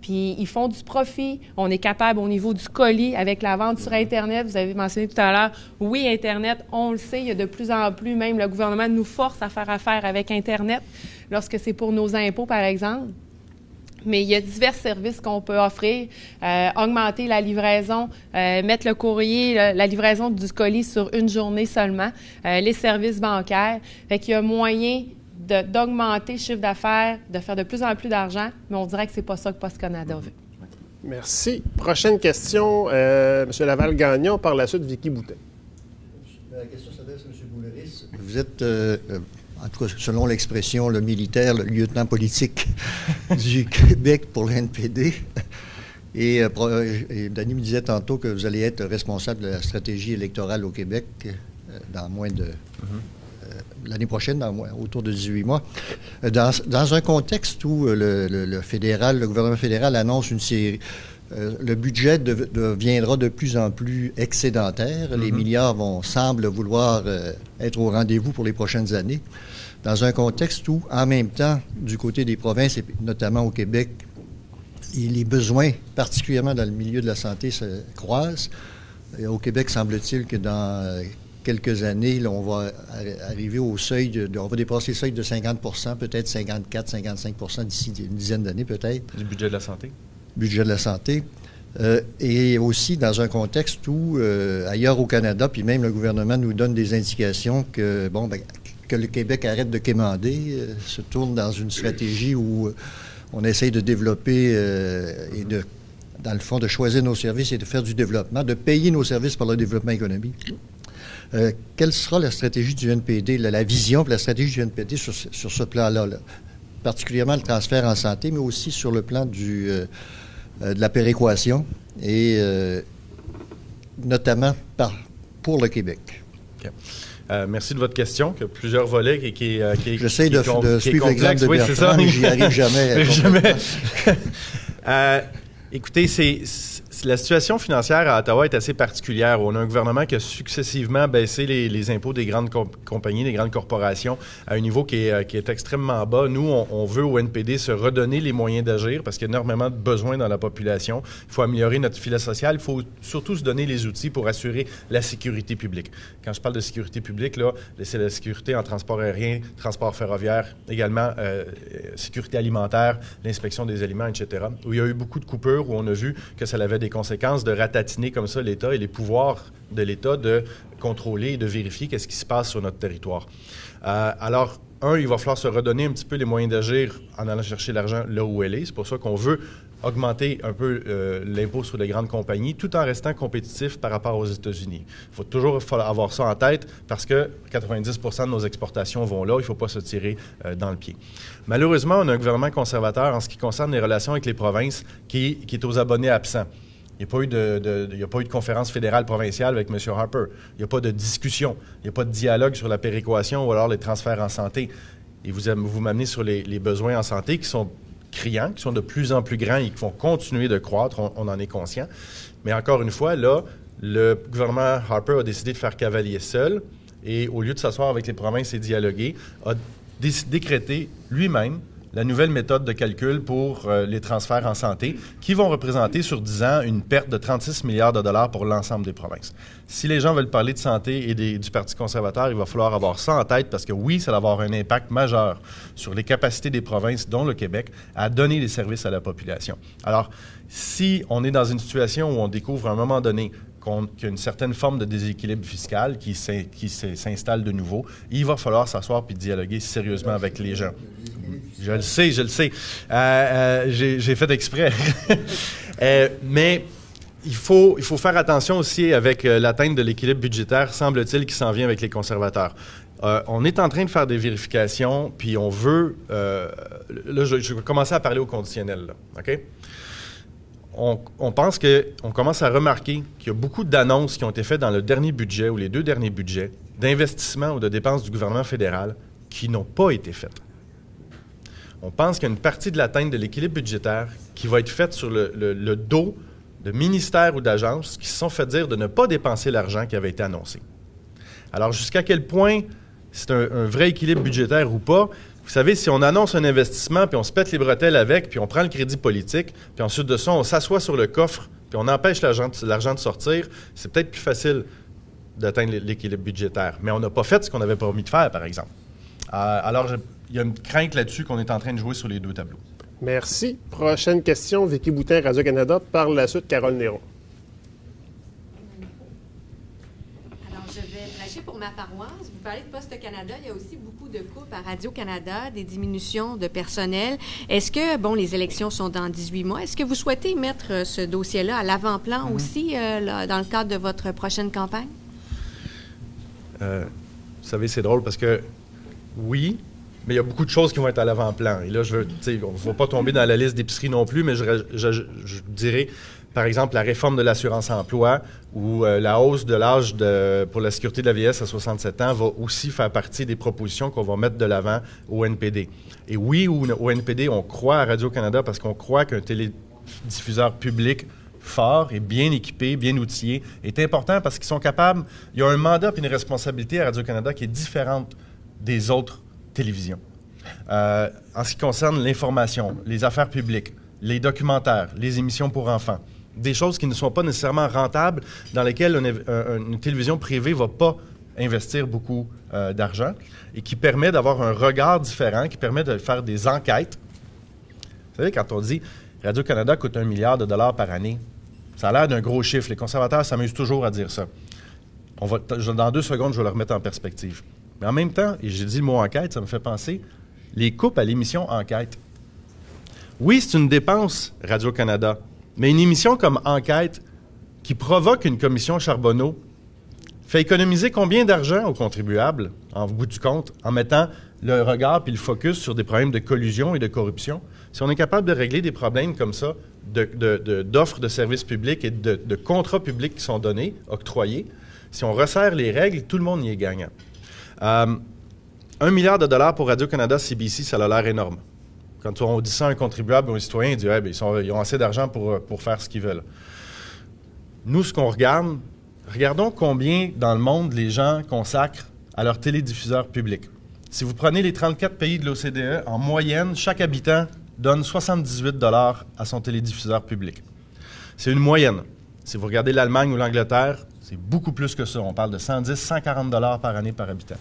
Puis ils font du profit. On est capable au niveau du colis avec la vente sur Internet. Vous avez mentionné tout à l'heure, oui, Internet, on le sait, il y a de plus en plus, même le gouvernement nous force à faire affaire avec Internet lorsque c'est pour nos impôts, par exemple. Mais il y a divers services qu'on peut offrir, augmenter la livraison, mettre le courrier, la livraison du colis sur une journée seulement, les services bancaires. Fait qu'il y a moyen d'augmenter le chiffre d'affaires, de faire de plus en plus d'argent, mais on dirait que c'est pas ça que Post Canada veut. Merci. Prochaine question, M. Laval-Gagnon, par la suite, Vicky Boutin. La question s'adresse à M. Bouleris. Vous êtes... en tout cas, selon l'expression, le militaire, le lieutenant politique du Québec pour le NPD. Et Danny me disait tantôt que vous allez être responsable de la stratégie électorale au Québec dans moins de... l'année prochaine, autour de 18 mois. Dans un contexte où le gouvernement fédéral annonce une série... le budget deviendra de plus en plus excédentaire. Les milliards semblent vouloir être au rendez-vous pour les prochaines années. Dans un contexte où, en même temps, du côté des provinces, et notamment au Québec, les besoins, particulièrement dans le milieu de la santé, se croisent. Et au Québec, semble-t-il que dans quelques années, là, on va arriver au seuil on va dépasser le seuil de 50 %, peut-être 54-55 % d'ici une dizaine d'années, peut-être. Du budget de la santé. Budget de la santé. Et aussi dans un contexte où, ailleurs au Canada, puis même le gouvernement nous donne des indications que, que le Québec arrête de quémander, se tourne dans une stratégie où on essaye de développer dans le fond, de choisir nos services et de faire du développement, de payer nos services par le développement économique. Quelle sera la stratégie du NPD, la vision et la stratégie du NPD sur ce plan-là, particulièrement le transfert en santé, mais aussi sur le plan de la péréquation et notamment pour le Québec. Okay. Merci de votre question, qui a plusieurs volets et qui j'essaie de suivre l'exemple de Bertrand, mais j'y arrive jamais. Écoutez, la situation financière à Ottawa est assez particulière. On a un gouvernement qui a successivement baissé les impôts des grandes compagnies, des grandes corporations à un niveau qui est extrêmement bas. Nous, on veut au NPD se redonner les moyens d'agir parce qu'il y a énormément de besoins dans la population. Il faut améliorer notre filet social. Il faut surtout se donner les outils pour assurer la sécurité publique. Quand je parle de sécurité publique, là, c'est la sécurité en transport aérien, transport ferroviaire, également sécurité alimentaire, l'inspection des aliments, etc., où il y a eu beaucoup de coupures, où on a vu que ça avait des conséquences de ratatiner comme ça l'État et les pouvoirs de l'État de contrôler et de vérifier qu'est-ce qui se passe sur notre territoire. Alors, il va falloir se redonner un petit peu les moyens d'agir en allant chercher l'argent là où elle est. C'est pour ça qu'on veut augmenter un peu l'impôt sur les grandes compagnies tout en restant compétitif par rapport aux États-Unis. Il faut toujours avoir ça en tête parce que 90 % de nos exportations vont là. Il ne faut pas se tirer dans le pied. Malheureusement, on a un gouvernement conservateur en ce qui concerne les relations avec les provinces qui est aux abonnés absents. Il n'y a pas eu de conférence fédérale provinciale avec M. Harper. Il n'y a pas de discussion. Il n'y a pas de dialogue sur la péréquation ou alors les transferts en santé. Et vous m'amenez sur les besoins en santé qui sont criants, qui sont de plus en plus grands et qui vont continuer de croître. On en est conscient. Mais encore une fois, là, le gouvernement Harper a décidé de faire cavalier seul et au lieu de s'asseoir avec les provinces et dialoguer, a décrété lui-même la nouvelle méthode de calcul pour les transferts en santé qui vont représenter sur 10 ans une perte de 36 milliards de dollars pour l'ensemble des provinces. Si les gens veulent parler de santé et du Parti conservateur, il va falloir avoir ça en tête parce que oui, ça va avoir un impact majeur sur les capacités des provinces, dont le Québec, à donner des services à la population. Alors, si on est dans une situation où on découvre à un moment donné qu'il y a une certaine forme de déséquilibre fiscal qui s'installe de nouveau, il va falloir s'asseoir puis dialoguer sérieusement avec les gens. Je le sais. J'ai fait exprès. Mais il faut faire attention aussi avec l'atteinte de l'équilibre budgétaire, semble-t-il, qui s'en vient avec les conservateurs. On est en train de faire des vérifications, puis on veut... là, je vais commencer à parler au conditionnel, là, OK? On pense on commence à remarquer qu'il y a beaucoup d'annonces qui ont été faites dans le dernier budget ou les 2 derniers budgets d'investissement ou de dépenses du gouvernement fédéral qui n'ont pas été faites. On pense qu'il y a une partie de l'atteinte de l'équilibre budgétaire qui va être faite sur le dos de ministères ou d'agences qui se sont fait dire de ne pas dépenser l'argent qui avait été annoncé. Alors, jusqu'à quel point c'est un vrai équilibre budgétaire ou pas? Vous savez, si on annonce un investissement, puis on se pète les bretelles avec, puis on prend le crédit politique, puis ensuite de ça, on s'assoit sur le coffre, puis on empêche l'argent de sortir, c'est peut-être plus facile d'atteindre l'équilibre budgétaire. Mais on n'a pas fait ce qu'on avait promis de faire, par exemple. Alors, il y a une crainte là-dessus qu'on est en train de jouer sur les 2 tableaux. Merci. Prochaine question, Vicky Boutin, Radio-Canada. Par la suite, Carole Néron. Alors, je vais prêcher pour ma paroisse. Vous parlez de Poste Canada. Il y a aussi beaucoup de coupes à Radio-Canada, des diminutions de personnel. Est-ce que, bon, les élections sont dans 18 mois. Est-ce que vous souhaitez mettre ce dossier-là à l'avant-plan aussi dans le cadre de votre prochaine campagne? Vous savez, c'est drôle parce que, oui, mais il y a beaucoup de choses qui vont être à l'avant-plan. Et là, on ne va pas tomber dans la liste d'épicerie non plus, mais je dirais, par exemple, la réforme de l'assurance-emploi ou la hausse de l'âge pour la sécurité de la vieillesse à 67 ans va aussi faire partie des propositions qu'on va mettre de l'avant au NPD. Et oui, au NPD, on croit à Radio-Canada parce qu'on croit qu'un télédiffuseur public fort et bien équipé, bien outillé, est important parce qu'ils sont capables... Il y a un mandat et une responsabilité à Radio-Canada qui est différente des autres télévisions. En ce qui concerne l'information, les affaires publiques, les documentaires, les émissions pour enfants, des choses qui ne sont pas nécessairement rentables, dans lesquelles une télévision privée ne va pas investir beaucoup d'argent et qui permet d'avoir un regard différent, qui permet de faire des enquêtes. Vous savez, quand on dit Radio-Canada coûte 1 milliard de dollars par année, ça a l'air d'un gros chiffre. Les conservateurs s'amusent toujours à dire ça. Dans 2 secondes, je vais le remettre en perspective. Mais en même temps, et j'ai dit le mot enquête, ça me fait penser, les coupes à l'émission Enquête. Oui, c'est une dépense, Radio-Canada, mais une émission comme Enquête, qui provoque une commission Charbonneau, fait économiser combien d'argent aux contribuables, en bout du compte, en mettant le regard puis le focus sur des problèmes de collusion et de corruption? Si on est capable de régler des problèmes comme ça, d'offres de services publics et de contrats publics qui sont donnés, octroyés, si on resserre les règles, tout le monde y est gagnant. 1 milliard de dollars pour Radio-Canada, CBC, ça a l'air énorme. Quand on dit ça à un contribuable ou un citoyen, il dit ils ont assez d'argent pour faire ce qu'ils veulent. Nous, ce qu'on regarde, regardons combien dans le monde les gens consacrent à leur télédiffuseur public. Si vous prenez les 34 pays de l'OCDE, en moyenne, chaque habitant donne 78 $ à son télédiffuseur public. C'est une moyenne. Si vous regardez l'Allemagne ou l'Angleterre, c'est beaucoup plus que ça. On parle de 110, 140 $ par année par habitant.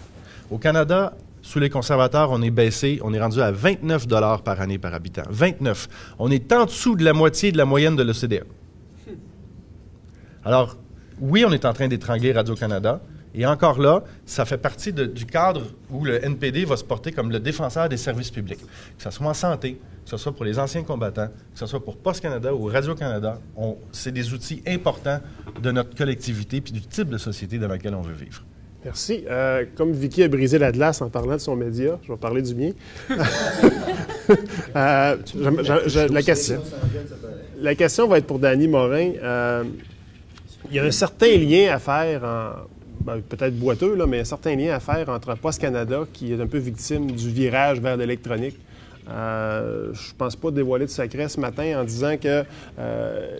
Au Canada, sous les conservateurs, on est baissé, on est rendu à 29 $ par année par habitant. 29. On est en dessous de la moitié de la moyenne de l'OCDE. Alors, oui, on est en train d'étrangler Radio-Canada. Et encore là, ça fait partie du cadre où le NPD va se porter comme le défenseur des services publics. Que ce soit en santé, que ce soit pour les anciens combattants, que ce soit pour Poste Canada ou Radio-Canada, c'est des outils importants de notre collectivité puis du type de société dans laquelle on veut vivre. Merci. Comme Vicky a brisé la glace en parlant de son média, je vais parler du mien. La question va être pour Dany Morin. Il y a un certain lien à faire, peut-être boiteux, là, mais un certain lien à faire entre Poste Canada, qui est un peu victime du virage vers l'électronique. Je ne pense pas dévoiler de secret ce matin en disant que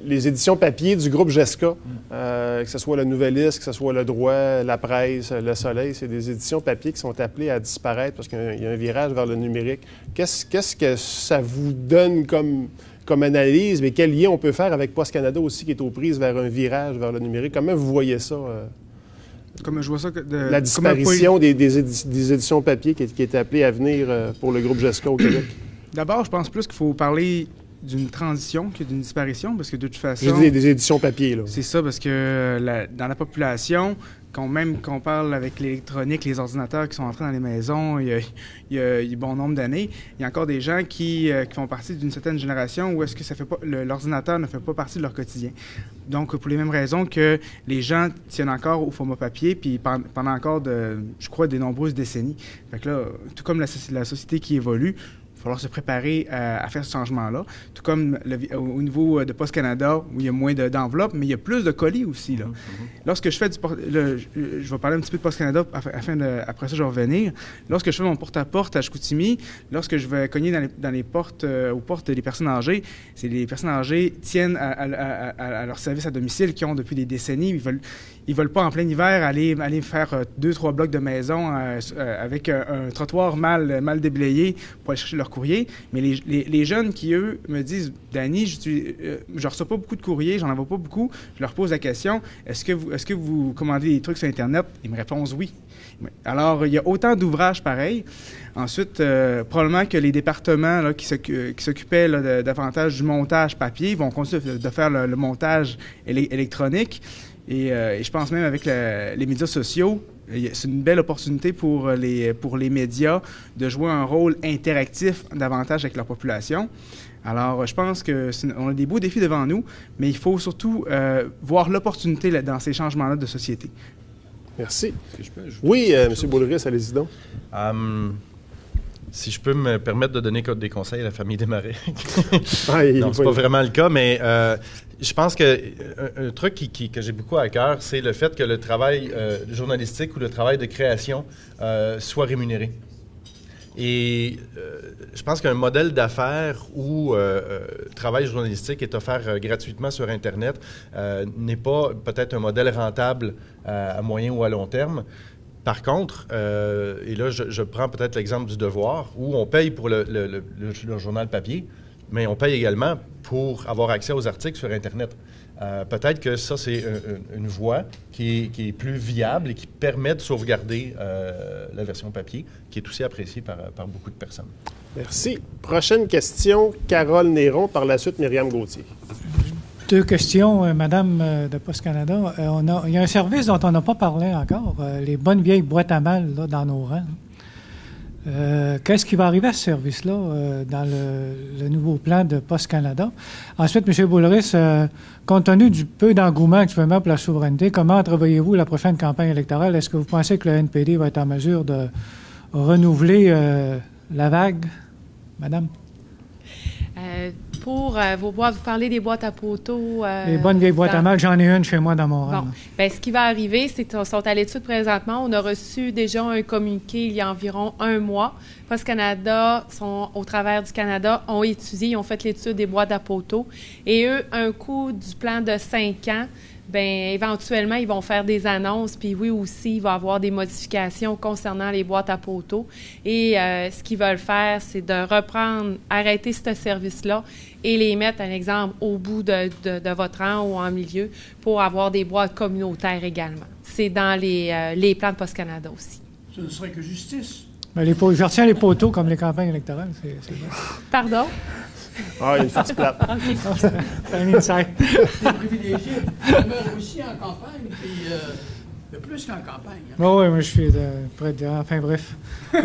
les éditions papier du groupe GESCA, que ce soit le Nouvelliste, que ce soit le Droit, la Presse, le Soleil, c'est des éditions papier qui sont appelées à disparaître parce qu'il y a un virage vers le numérique. Qu'est-ce que ça vous donne comme analyse, mais quel lien on peut faire avec Poste Canada aussi qui est aux prises vers un virage vers le numérique? Comment vous voyez ça? Comme je vois ça la disparition des éditions papier qui est appelée à venir pour le groupe GESCA au Québec. D'abord, je pense plus qu'il faut parler d'une transition que d'une disparition, parce que de toute façon... Des éditions papier, là. C'est ça, parce que dans la population, même qu'on parle avec l'électronique, les ordinateurs qui sont entrés dans les maisons il y a bon nombre d'années, il y a encore des gens qui font partie d'une certaine génération où est-ce que l'ordinateur ne fait pas partie de leur quotidien. Donc, pour les mêmes raisons que les gens tiennent encore au format papier, puis pendant encore, je crois, des nombreuses décennies. Fait que là, tout comme la société qui évolue, il va falloir se préparer à faire ce changement-là. Tout comme au niveau de Post Canada, où il y a moins d'enveloppes, mais il y a plus de colis aussi. Là. Lorsque je fais je vais parler un petit peu de Post Canada, après ça, je vais revenir. Lorsque je fais mon porte-à-porte à Chicoutimi, lorsque je vais cogner dans les portes, aux portes des personnes âgées, c'est les personnes âgées tiennent à leur service à domicile qui ont depuis des décennies. Ils veulent pas en plein hiver aller faire 2-3 blocs de maison avec un trottoir mal déblayé pour aller chercher leur courrier. Mais les jeunes qui, eux, me disent « Danny, je reçois pas beaucoup de courriers, j'en envoie pas beaucoup. » Je leur pose la question « Est-ce que vous commandez des trucs sur Internet? » Ils me répondent « Oui. » Alors, il y a autant d'ouvrages pareils. Ensuite, probablement que les départements là, qui s'occupaient là, davantage du montage papier vont continuer de faire le montage électronique. Et je pense même avec les médias sociaux, c'est une belle opportunité pour les médias de jouer un rôle interactif davantage avec leur population. Alors, je pense qu'on a des beaux défis devant nous, mais il faut surtout voir l'opportunité dans ces changements-là de société. Merci. Oui, M. Boulris, allez-y donc. Si je peux me permettre de donner des conseils à la famille Desmarais. Non, c'est pas vraiment le cas, mais je pense que un truc que j'ai beaucoup à cœur, c'est le fait que le travail journalistique ou le travail de création soit rémunéré. Et je pense qu'un modèle d'affaires où le travail journalistique est offert gratuitement sur Internet n'est pas peut-être un modèle rentable à moyen ou à long terme. Par contre, et là, je prends peut-être l'exemple du Devoir, où on paye pour le journal papier, mais on paye également pour avoir accès aux articles sur Internet. Peut-être que ça, c'est une voie qui est plus viable et qui permet de sauvegarder la version papier, qui est aussi appréciée par beaucoup de personnes. Merci. Prochaine question, Carole Néron, par la suite, Myriam Gauthier. 2 questions, Madame de Post Canada. Il y a un service dont on n'a pas parlé encore, les bonnes vieilles boîtes à mal là, dans nos rangs. Qu'est-ce qui va arriver à ce service-là dans le nouveau plan de Post Canada? Ensuite, M. Boulris, compte tenu du peu d'engouement actuellement pour la souveraineté, comment entrevoyez-vous la prochaine campagne électorale? Est-ce que vous pensez que le NPD va être en mesure de renouveler la vague? Madame? Pour vos boîtes, vous parlez des boîtes à poteaux. Les bonnes vieilles boîtes à mal, j'en ai une chez moi dans mon rang. Bon. Bien, ce qui va arriver, c'est qu'ils sont à l'étude présentement. On a reçu déjà un communiqué il y a environ 1 mois. Post Canada, au travers du Canada, ont étudié, ils ont fait l'étude des boîtes à poteaux. Et eux, un coût du plan de 5 ans, bien, éventuellement, ils vont faire des annonces. Puis oui, aussi, il va y avoir des modifications concernant les boîtes à poteaux. Et ce qu'ils veulent faire, c'est de arrêter ce service-là et les mettre, un exemple, au bout de votre rang ou en milieu pour avoir des boîtes communautaires également. C'est dans les plans de Post Canada aussi. Ce ne serait que justice. Ben, je retiens les poteaux comme les campagnes électorales. C'est bien. Pardon? Ah, il y a une farce plate. C'est un insight. Les privilégiés demeurent aussi en campagne, puis plus qu'en campagne. Hein. Oui, moi je suis près de... Enfin bref. Il y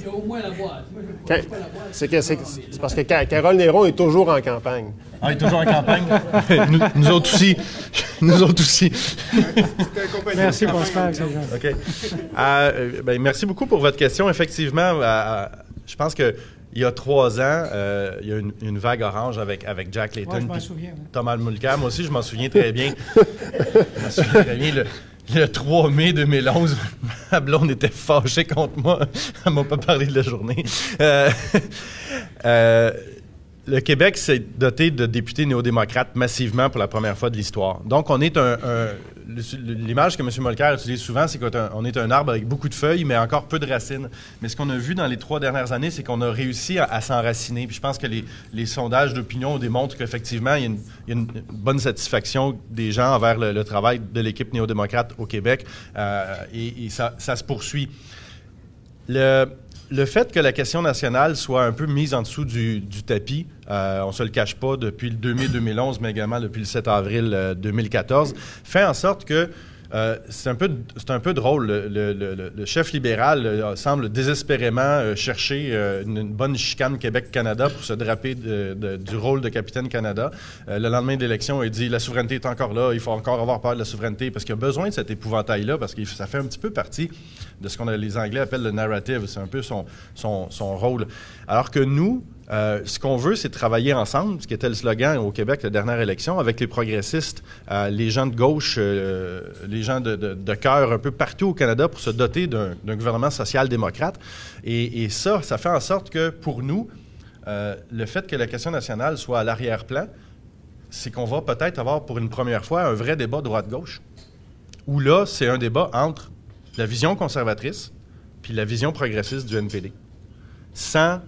a au moins la boîte. Moi, je ne pas la boîte. C'est parce que Carole Néron est toujours en campagne. Ah, il est toujours en campagne? nous autres aussi. Nous autres aussi. Merci, Pascal. OK. Ben, merci beaucoup pour votre question. Effectivement, je pense que il y a 3 ans, il y a une vague orange avec Jack Layton et Thomas Mulcair. Moi aussi, je m'en souviens très bien. Le 3 mai 2011, ma blonde était fâchée contre moi. Elle ne m'a pas parlé de la journée. Le Québec s'est doté de députés néo-démocrates massivement pour la première fois de l'histoire. Donc, on est l'image que M. Mulcair utilise souvent, c'est qu'on est un arbre avec beaucoup de feuilles, mais encore peu de racines. Mais ce qu'on a vu dans les 3 dernières années, c'est qu'on a réussi à s'enraciner. Puis je pense que les sondages d'opinion démontrent qu'effectivement, il y a une bonne satisfaction des gens envers le travail de l'équipe néo-démocrate au Québec. Et ça se poursuit. Le fait que la question nationale soit un peu mise en dessous du tapis, on ne se le cache pas depuis le 2011, mais également depuis le 7 avril 2014, fait en sorte que c'est un peu drôle. Le chef libéral semble désespérément chercher une bonne chicane Québec-Canada pour se draper du rôle de capitaine Canada. Le lendemain de l'élection, il dit « La souveraineté est encore là, il faut encore avoir peur de la souveraineté » parce qu'il a besoin de cet épouvantail-là, parce que ça fait un petit peu partie de ce les Anglais appellent le narrative. C'est un peu son rôle. Alors que nous, ce qu'on veut, c'est travailler ensemble, ce qui était le slogan au Québec, la dernière élection, avec les progressistes, les gens de gauche, les gens de cœur un peu partout au Canada pour se doter d'un gouvernement social-démocrate. Et ça fait en sorte que, pour nous, le fait que la question nationale soit à l'arrière-plan, c'est qu'on va peut-être avoir pour une première fois un vrai débat droite-gauche, où là, c'est un débat entre la vision conservatrice puis la vision progressiste du NPD, sans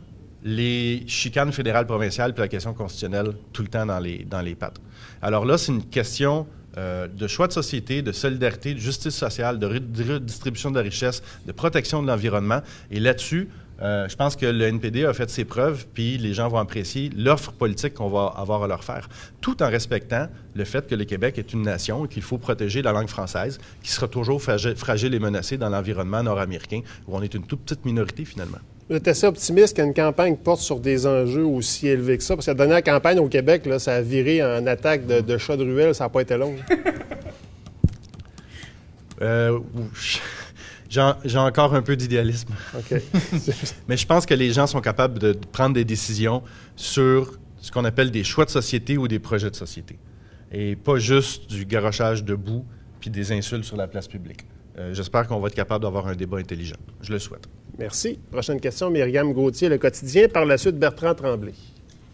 les chicanes fédérales provinciales puis la question constitutionnelle tout le temps dans les pattes. Alors là, c'est une question de choix de société, de solidarité, de justice sociale, de redistribution de la richesse, de protection de l'environnement. Et là-dessus, je pense que le NPD a fait ses preuves, puis les gens vont apprécier l'offre politique qu'on va avoir à leur faire, tout en respectant le fait que le Québec est une nation et qu'il faut protéger la langue française, qui sera toujours fragile et menacée dans l'environnement nord-américain, où on est une toute petite minorité, finalement. Vous êtes assez optimiste qu'une campagne porte sur des enjeux aussi élevés que ça? Parce que la dernière campagne au Québec, là, ça a viré en attaque de chats de ruelle, ça n'a pas été long. J'ai encore un peu d'idéalisme. OK. Mais je pense que les gens sont capables de prendre des décisions sur ce qu'on appelle des choix de société ou des projets de société. Et pas juste du garochage debout puis des insultes sur la place publique. J'espère qu'on va être capable d'avoir un débat intelligent. Je le souhaite. Merci. Prochaine question, Myriam Gauthier, Le Quotidien. Par la suite, Bertrand Tremblay.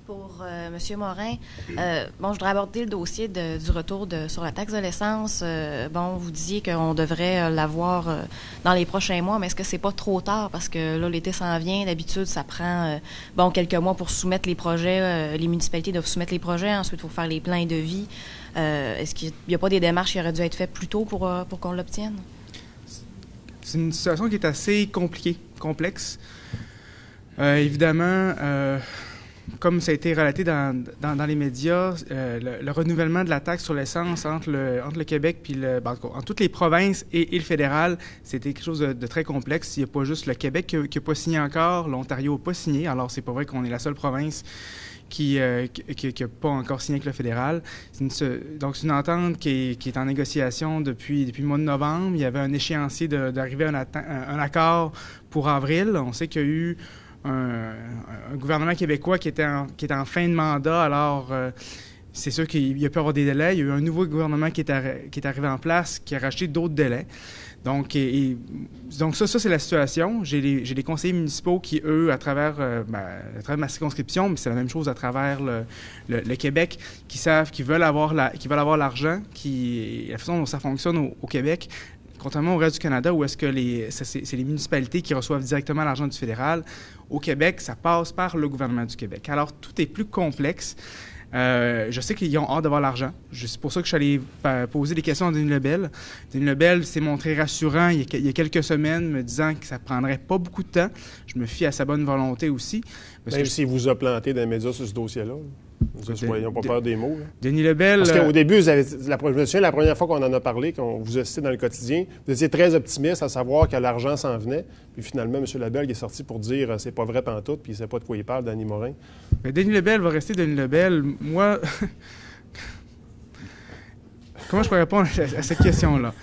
Pour M. Morin, je voudrais aborder le dossier du retour sur la taxe de l'essence. Vous disiez qu'on devrait l'avoir dans les prochains mois, mais est-ce que c'est pas trop tard? Parce que là, l'été s'en vient. D'habitude, ça prend quelques mois pour soumettre les projets. Les municipalités doivent soumettre les projets. Ensuite, il faut faire les plans et devis. Est-ce qu'il n'y a pas des démarches qui auraient dû être faites plus tôt pour qu'on l'obtienne? C'est une situation qui est assez compliquée, complexe. Évidemment, comme ça a été relaté dans les médias, le renouvellement de la taxe sur l'essence entre le Québec puis entre toutes les provinces et le fédéral, c'était quelque chose de très complexe. Il n'y a pas juste le Québec qui n'a pas signé encore, l'Ontario n'a pas signé, alors c'est pas vrai qu'on est la seule province qui n'a pas encore signé avec le fédéral. Donc, c'est une entente qui est en négociation depuis le mois de novembre. Il y avait un échéancier d'arriver à un accord pour avril. On sait qu'il y a eu un gouvernement québécois qui était en fin de mandat. Alors, c'est sûr qu'il y a pu avoir des délais. Il y a eu un nouveau gouvernement qui est arrivé en place, qui a racheté d'autres délais. Donc, donc ça c'est la situation. J'ai les conseillers municipaux qui, eux, à travers ma circonscription, mais c'est la même chose à travers le Québec, qui savent qu'ils veulent avoir l'argent, la façon dont ça fonctionne au Québec, contrairement au reste du Canada, où est-ce que c'est les municipalités qui reçoivent directement l'argent du fédéral. Au Québec, ça passe par le gouvernement du Québec. Alors, tout est plus complexe. Je sais qu'ils ont hâte d'avoir l'argent. C'est pour ça que je suis allé poser des questions à Denis Lebel. Denis Lebel s'est montré rassurant il y a quelques semaines, me disant que ça ne prendrait pas beaucoup de temps. Je me fie à sa bonne volonté aussi. Même s'il vous a planté dans les médias sur ce dossier-là. Ils n'ont pas peur des mots. Là. Denis Lebel... Parce qu'au début, je me souviens, la première fois qu'on en a parlé, qu'on vous a cité dans le quotidien, vous étiez très optimiste à savoir que l'argent s'en venait. Puis finalement, M. Lebel est sorti pour dire c'est pas vrai pantoute, puis il ne sait pas de quoi il parle, Danny Morin. Mais Denis Lebel va rester Denis Lebel. Moi... Comment je peux répondre à cette question-là?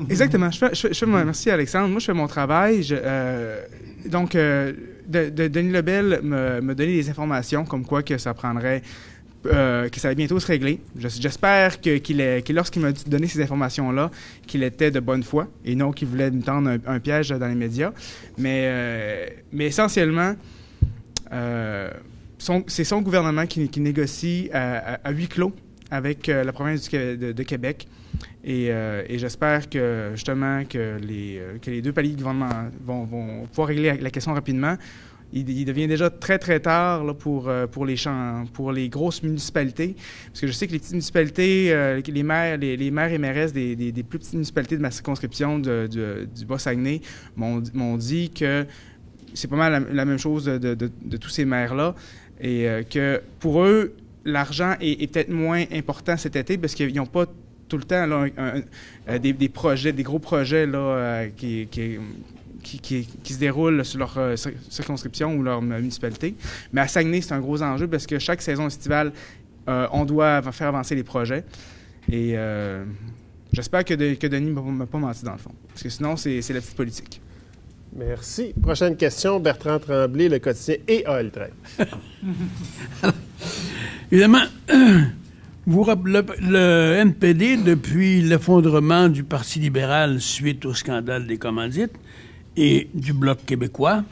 Exactement. Merci, Alexandre. Moi, je fais mon travail. Denis Lebel me donnait des informations comme quoi que ça prendrait... que ça allait bientôt se régler. J'espère lorsqu'il m'a donné ces informations-là, qu'il était de bonne foi et non qu'il voulait me tendre un piège dans les médias. Mais essentiellement, c'est son gouvernement qui négocie à huis clos avec la province de Québec. Et j'espère que, justement, que les deux paliers de gouvernement vont pouvoir régler la question rapidement. Il devient déjà très, très tard là, pour les grosses municipalités. Parce que je sais que les petites municipalités, les maires et mairesses des plus petites municipalités de ma circonscription du Bas-Saguenay m'ont dit que c'est pas mal la même chose de tous ces maires-là. Et que pour eux, l'argent est peut-être moins important cet été parce qu'ils n'ont pas tout le temps là, des projets, des gros projets là, qui se déroulent sur leur circonscription ou leur municipalité. Mais à Saguenay, c'est un gros enjeu parce que chaque saison estivale, on doit faire avancer les projets. Et j'espère que Denis ne m'a pas menti dans le fond. Parce que sinon, c'est la petite politique. Merci. Prochaine question, Bertrand Tremblay, Le Quotidien et AL13. Évidemment, le NPD, depuis l'effondrement du Parti libéral suite au scandale des commandites et du Bloc québécois,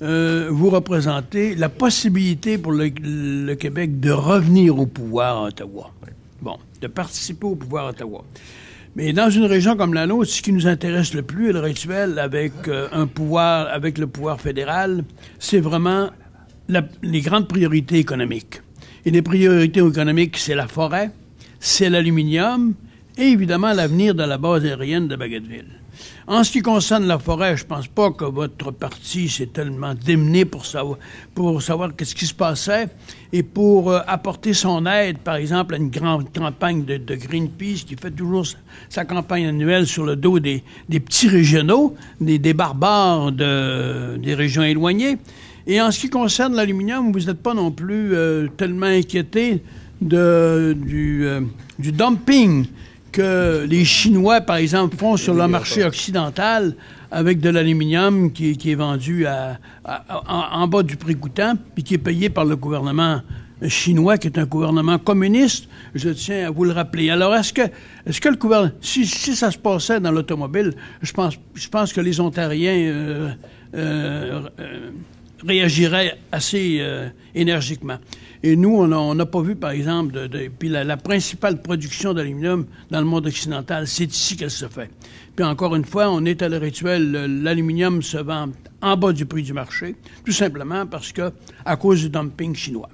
vous représentez la possibilité pour le Québec de revenir au pouvoir à Ottawa. Bon, de participer au pouvoir à Ottawa. Mais dans une région comme la nôtre, ce qui nous intéresse le plus à l'heure actuelle avec le pouvoir fédéral, c'est vraiment les grandes priorités économiques. Et les priorités économiques, c'est la forêt, c'est l'aluminium et évidemment l'avenir de la base aérienne de Bagotville. En ce qui concerne la forêt, je pense pas que votre parti s'est tellement démené pour savoir qu'est-ce qui se passait et pour apporter son aide, par exemple, à une grande campagne de Greenpeace qui fait toujours sa campagne annuelle sur le dos des petits régionaux, des barbares des régions éloignées. Et en ce qui concerne l'aluminium, vous n'êtes pas non plus tellement inquiété du dumping que les Chinois, par exemple, font sur le marché occidental avec de l'aluminium qui est vendu en bas du prix coûtant puis qui est payé par le gouvernement chinois, qui est un gouvernement communiste, je tiens à vous le rappeler. Alors, est-ce que le gouvernement... Si ça se passait dans l'automobile, je pense que les Ontariens réagiraient assez énergiquement. Et nous, on n'a pas vu, par exemple, puis la principale production d'aluminium dans le monde occidental, c'est ici qu'elle se fait. Puis encore une fois, on est à l'heure actuelle, l'aluminium se vend en bas du prix du marché, tout simplement parce que à cause du dumping chinois.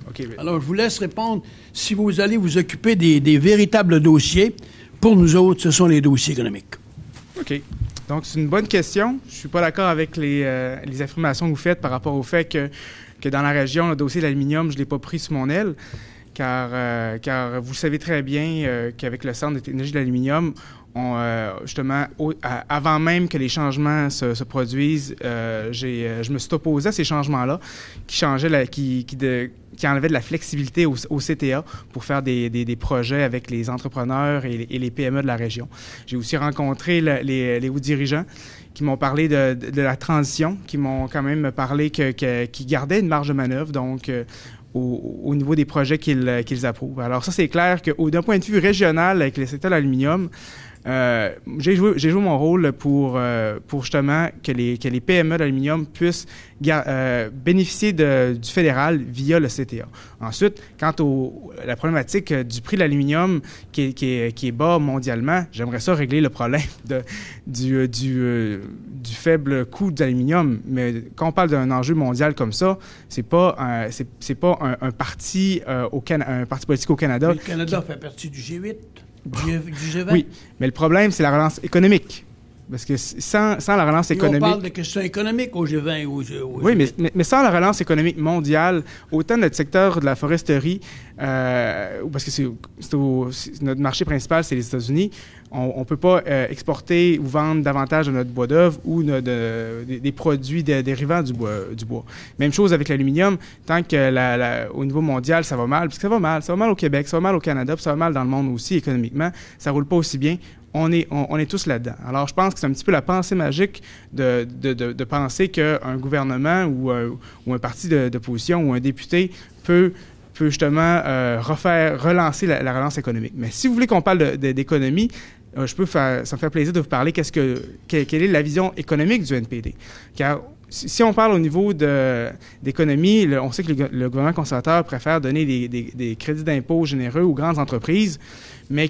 Okay, mais... Alors, je vous laisse répondre si vous allez vous occuper des véritables dossiers. Pour nous autres, ce sont les dossiers économiques. OK. Donc, c'est une bonne question. Je ne suis pas d'accord avec les affirmations que vous faites par rapport au fait que dans la région, le dossier de l'aluminium, je ne l'ai pas pris sous mon aile, car vous savez très bien qu'avec le Centre d'énergie de l'aluminium, justement, avant même que les changements se produisent, je me suis opposé à ces changements-là qui enlevaient de la flexibilité au CTA pour faire des projets avec les entrepreneurs et les PME de la région. J'ai aussi rencontré les hauts dirigeants qui m'ont parlé de la transition, qui m'ont quand même parlé qu'ils gardaient une marge de manœuvre, donc au niveau des projets qu'ils approuvent. Alors ça, c'est clair que d'un point de vue régional, avec le secteur de l'aluminium, j'ai joué mon rôle pour justement que les PME d'aluminium puissent bénéficier du fédéral via le CTA. Ensuite, quant à la problématique du prix de l'aluminium qui est bas mondialement, j'aimerais ça régler le problème du faible coût de l'aluminium. Mais quand on parle d'un enjeu mondial comme ça, c'est pas un parti un parti politique au Canada. Mais le Canada fait partie du G8. Du G20? Oui, mais le problème, c'est la relance économique. Parce que sans la relance économique... On parle de questions économiques au G20 ou au G20. Oui, mais sans la relance économique mondiale, autant notre secteur de la foresterie, parce que notre marché principal, c'est les États-Unis, on ne peut pas exporter ou vendre davantage de notre bois d'œuvre ou des produits dérivants du bois. Même chose avec l'aluminium. Tant que au niveau mondial, ça va mal, parce que ça va mal au Québec, ça va mal au Canada, puis ça va mal dans le monde aussi économiquement, ça ne roule pas aussi bien. On est tous là-dedans. Alors, je pense que c'est un petit peu la pensée magique de penser qu'un gouvernement ou un parti d'opposition ou un député peut justement relancer la relance économique. Mais si vous voulez qu'on parle d'économie, ça me fait plaisir de vous parler quelle est la vision économique du NPD. Car si on parle au niveau d'économie, on sait que le gouvernement conservateur préfère donner des crédits d'impôt généreux aux grandes entreprises, mais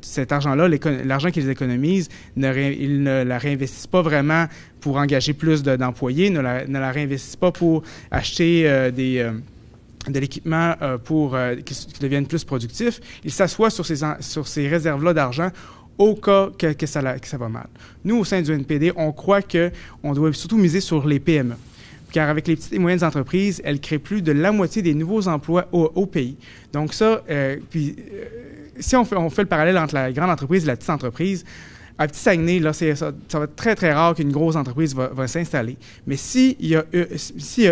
cet argent-là, l'argent qu'ils économisent, ils ne la réinvestissent pas vraiment pour engager plus d'employés, ne la réinvestissent pas pour acheter de l'équipement pour qu'ils deviennent plus productifs. Ils s'assoient sur ces réserves-là d'argent au cas que ça va mal. Nous, au sein du NPD, on croit qu'on doit surtout miser sur les PME. Car avec les petites et moyennes entreprises, elles créent plus de la moitié des nouveaux emplois au pays. Donc ça, si on fait le parallèle entre la grande entreprise et la petite entreprise, à Petit-Saguenay, là, ça va être très, très rare qu'une grosse entreprise va s'installer. Mais s'il y a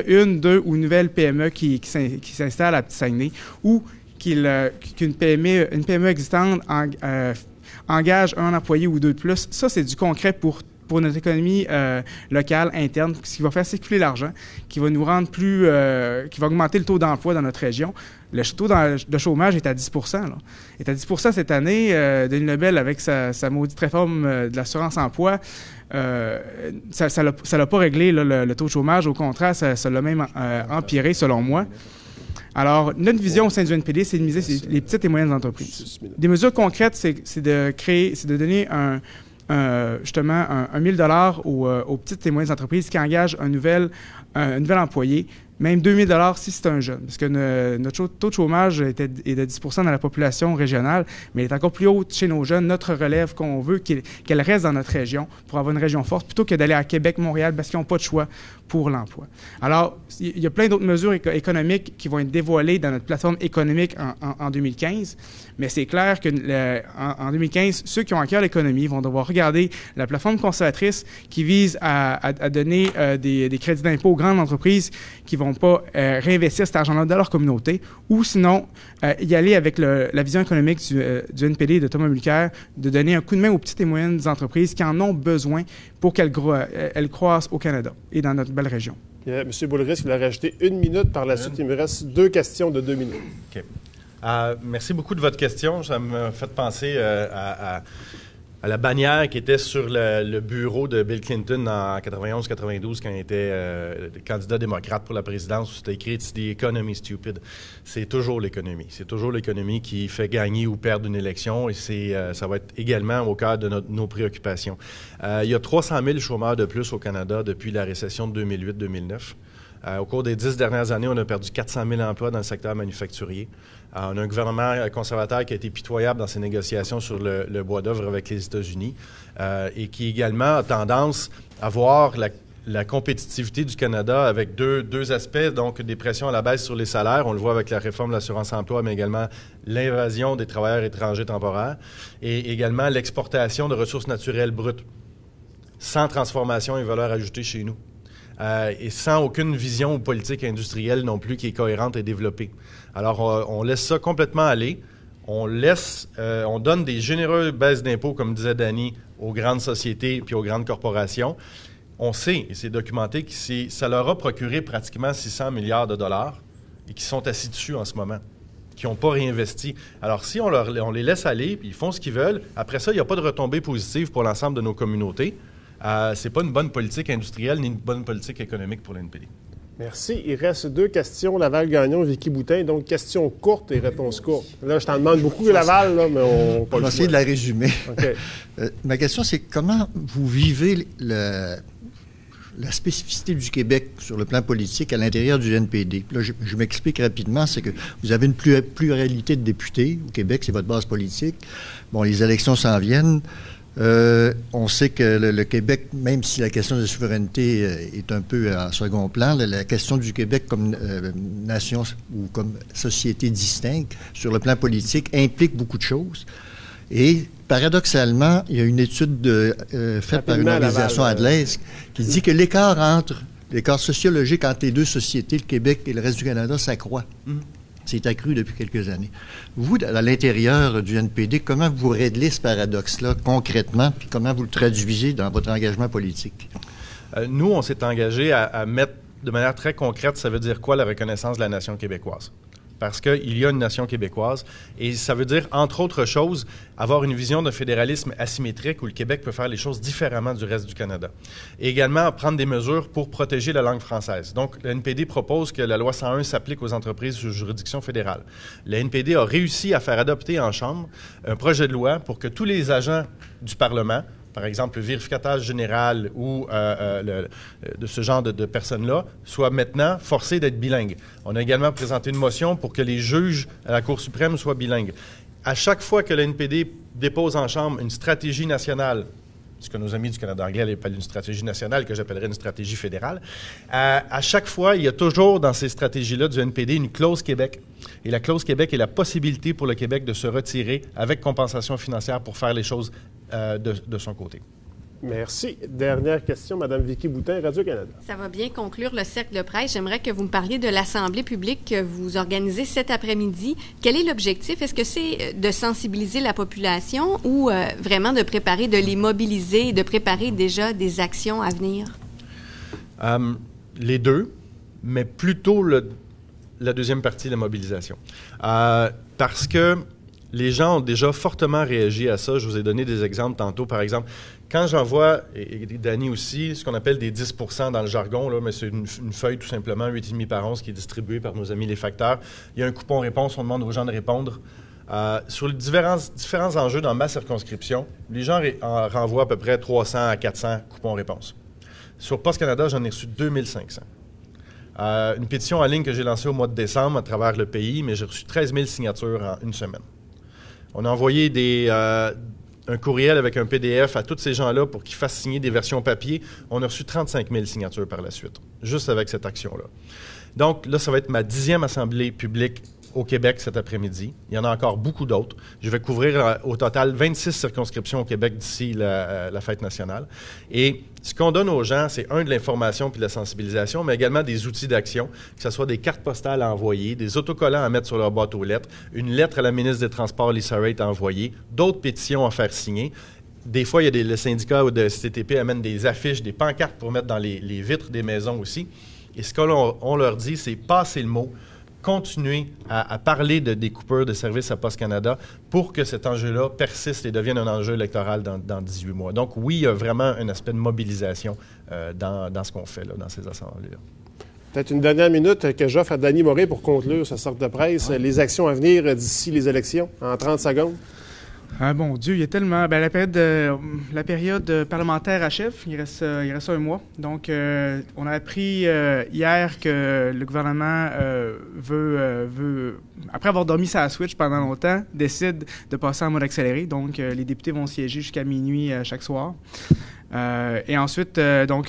une, deux ou une nouvelle PME qui s'installe à Petit-Saguenay ou qu'une PME existante engage un employé ou deux de plus, ça, c'est du concret pour notre économie locale, interne, ce qui va faire circuler l'argent, qui va nous rendre qui va augmenter le taux d'emploi dans notre région. Le taux de chômage est à 10 %. Là. Il est à 10 % cette année. Denis Lebel, avec sa maudite réforme de l'assurance-emploi, ça l'a pas réglé là, le taux de chômage. Au contraire, ça l'a même empiré, selon moi. Alors, notre vision au sein du NPD, c'est de miser sur les petites et moyennes entreprises. Des mesures concrètes, c'est de donner justement un 1 000 $ aux petites et moyennes entreprises qui engagent un nouvel employé, même 2 000 $ si c'est un jeune. Parce que notre taux de chômage est de 10 % dans la population régionale, mais il est encore plus haut chez nos jeunes. Notre relève qu'on veut qu'elle reste dans notre région pour avoir une région forte, plutôt que d'aller à Québec, Montréal, parce qu'ils n'ont pas de choix pour l'emploi. Alors, il y a plein d'autres mesures économiques qui vont être dévoilées dans notre plateforme économique en 2015, mais c'est clair qu'en 2015, ceux qui ont à cœur l'économie vont devoir regarder la plateforme conservatrice qui vise à donner des crédits d'impôt aux grandes entreprises qui ne vont pas réinvestir cet argent-là dans leur communauté, ou sinon y aller avec la vision économique du NPD de Thomas Mulcair, de donner un coup de main aux petites et moyennes entreprises qui en ont besoin pour qu'elles croissent au Canada et dans notre belle région. Monsieur Boulris, il voulait rajouter 1 minute par la suite. Il me reste 2 questions de 2 minutes. OK. Merci beaucoup de votre question. Ça m'a fait penser à la bannière qui était sur le bureau de Bill Clinton en 91-92 quand il était candidat démocrate pour la présidence, où c'était écrit « It's the economy, stupid ». C'est toujours l'économie. C'est toujours l'économie qui fait gagner ou perdre une élection et ça va être également au cœur de nos préoccupations. Il y a 300 000 chômeurs de plus au Canada depuis la récession de 2008-2009. Au cours des 10 dernières années, on a perdu 400 000 emplois dans le secteur manufacturier. On a un gouvernement conservateur qui a été pitoyable dans ses négociations sur le bois d'œuvre avec les États-Unis et qui également a tendance à voir la compétitivité du Canada avec deux aspects, donc des pressions à la baisse sur les salaires. On le voit avec la réforme de l'assurance-emploi, mais également l'invasion des travailleurs étrangers temporaires et également l'exportation de ressources naturelles brutes, sans transformation et valeur ajoutée chez nous. Et sans aucune vision politique industrielle non plus qui est cohérente et développée. Alors, on laisse ça complètement aller. On donne des généreuses baisses d'impôts, comme disait Danny, aux grandes sociétés puis aux grandes corporations. On sait, et c'est documenté, que ça leur a procuré pratiquement 600 milliards de dollars et qui sont assis dessus en ce moment, qui n'ont pas réinvesti. Alors, si on les laisse aller, puis ils font ce qu'ils veulent, après ça, il n'y a pas de retombées positives pour l'ensemble de nos communautés. Ce n'est pas une bonne politique industrielle ni une bonne politique économique pour l'NPD. Merci. Il reste 2 questions. Laval-Gagnon, Vicky Boutin. Donc, questions courtes et réponses courtes. Là, je t'en demande beaucoup, Laval, là, mais on va essayer de la résumer. Okay. Ma question, c'est comment vous vivez la spécificité du Québec sur le plan politique à l'intérieur du NPD? Là, je m'explique rapidement. C'est que vous avez une pluralité de députés. Au Québec, c'est votre base politique. Bon, les élections s'en viennent. On sait que le Québec, même si la question de souveraineté est un peu en second plan, la question du Québec comme nation ou comme société distincte sur le plan politique implique beaucoup de choses. Et paradoxalement, il y a une étude faite par une organisation anglaise qui dit que l'écart sociologique entre les deux sociétés, le Québec et le reste du Canada, s'accroît. C'est accru depuis quelques années. Vous, à l'intérieur du NPD, comment vous réglez ce paradoxe-là concrètement, puis comment vous le traduisez dans votre engagement politique? Nous, on s'est engagé à mettre de manière très concrète, ça veut dire quoi la reconnaissance de la nation québécoise? Parce qu'il y a une nation québécoise et ça veut dire, entre autres choses, avoir une vision de fédéralisme asymétrique où le Québec peut faire les choses différemment du reste du Canada. Et également, prendre des mesures pour protéger la langue française. Donc, le NPD propose que la loi 101 s'applique aux entreprises sous juridiction fédérale. Le NPD a réussi à faire adopter en Chambre un projet de loi pour que tous les agents du Parlement, par exemple le vérificateur général ou de ce genre de personnes-là, soient maintenant forcés d'être bilingues. On a également présenté une motion pour que les juges à la Cour suprême soient bilingues. à chaque fois que le NPD dépose en Chambre une stratégie nationale, ce que nos amis du Canada anglais appellent une stratégie nationale, que j'appellerais une stratégie fédérale, à chaque fois, il y a toujours dans ces stratégies-là du NPD une clause Québec. Et la clause Québec est la possibilité pour le Québec de se retirer avec compensation financière pour faire les choses de son côté. Merci. Dernière question, Mme Vicky Boutin, Radio-Canada. Ça va bien conclure le cercle de presse. J'aimerais que vous me parliez de l'Assemblée publique que vous organisez cet après-midi. Quel est l'objectif? Est-ce que c'est de sensibiliser la population ou vraiment de préparer, de les mobiliser et de préparer déjà des actions à venir? Les deux, mais plutôt la deuxième partie, la mobilisation. Parce que les gens ont déjà fortement réagi à ça. Je vous ai donné des exemples tantôt. Par exemple, quand j'envoie, et Danny aussi, ce qu'on appelle des 10 % dans le jargon, là, mais c'est une feuille tout simplement, 8,5 par 11, qui est distribuée par nos amis les facteurs. Il y a un coupon réponse, on demande aux gens de répondre. Sur les différents enjeux dans ma circonscription, les gens en renvoient à peu près 300 à 400 coupons réponse. Sur Poste Canada, j'en ai reçu 2500. Une pétition en ligne que j'ai lancée au mois de décembre à travers le pays, mais j'ai reçu 13 000 signatures en une semaine. On a envoyé un courriel avec un PDF à tous ces gens-là pour qu'ils fassent signer des versions papier. On a reçu 35 000 signatures par la suite, juste avec cette action-là. Donc là, ça va être ma 10e assemblée publique au Québec cet après-midi. Il y en a encore beaucoup d'autres. Je vais couvrir au total 26 circonscriptions au Québec d'ici la fête nationale. Et ce qu'on donne aux gens, c'est de l'information puis de la sensibilisation, mais également des outils d'action, que ce soit des cartes postales à envoyer, des autocollants à mettre sur leur boîte aux lettres, une lettre à la ministre des Transports, Lisa Raitt, à envoyer, d'autres pétitions à faire signer. Des fois, il y a le syndicat de CTP amène des affiches, des pancartes pour mettre dans les vitres des maisons aussi. Et ce qu'on leur dit, c'est passer le mot, continuer à parler des coupures de services à Poste Canada pour que cet enjeu-là persiste et devienne un enjeu électoral dans 18 mois. Donc oui, il y a vraiment un aspect de mobilisation dans ce qu'on fait là, dans ces assemblées-là. Peut-être une dernière minute que j'offre à Danny Morin pour conclure ce sorte de presse. Ouais. Les actions à venir d'ici les élections, en 30 secondes. Ah bon Dieu, il y a tellement... la période parlementaire achève, il reste un mois. Donc, on a appris hier que le gouvernement veut, après avoir dormi sa switch pendant longtemps, décide de passer en mode accéléré. Donc, les députés vont siéger jusqu'à minuit chaque soir. Et ensuite, on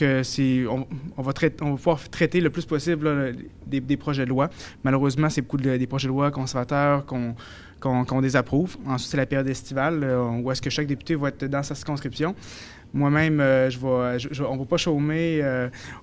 va pouvoir traiter le plus possible là, des projets de loi. Malheureusement, c'est beaucoup des projets de loi conservateurs qu'on désapprouve. Ensuite, c'est la période estivale où est-ce que chaque député va être dans sa circonscription. Moi-même, on ne va pas chômer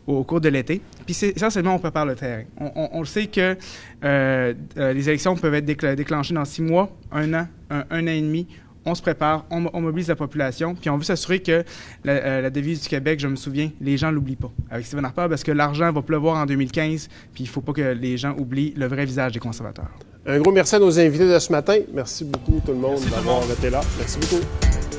au cours de l'été. Puis essentiellement, on prépare le terrain. On le sait que les élections peuvent être déclenchées dans 6 mois, 1 an, un an et demi. On se prépare, on mobilise la population, puis on veut s'assurer que la devise du Québec, je me souviens, les gens ne l'oublient pas. Avec Stephen Harper, parce que l'argent va pleuvoir en 2015, puis il ne faut pas que les gens oublient le vrai visage des conservateurs. Un gros merci à nos invités de ce matin. Merci beaucoup tout le monde d'avoir été là. Merci beaucoup.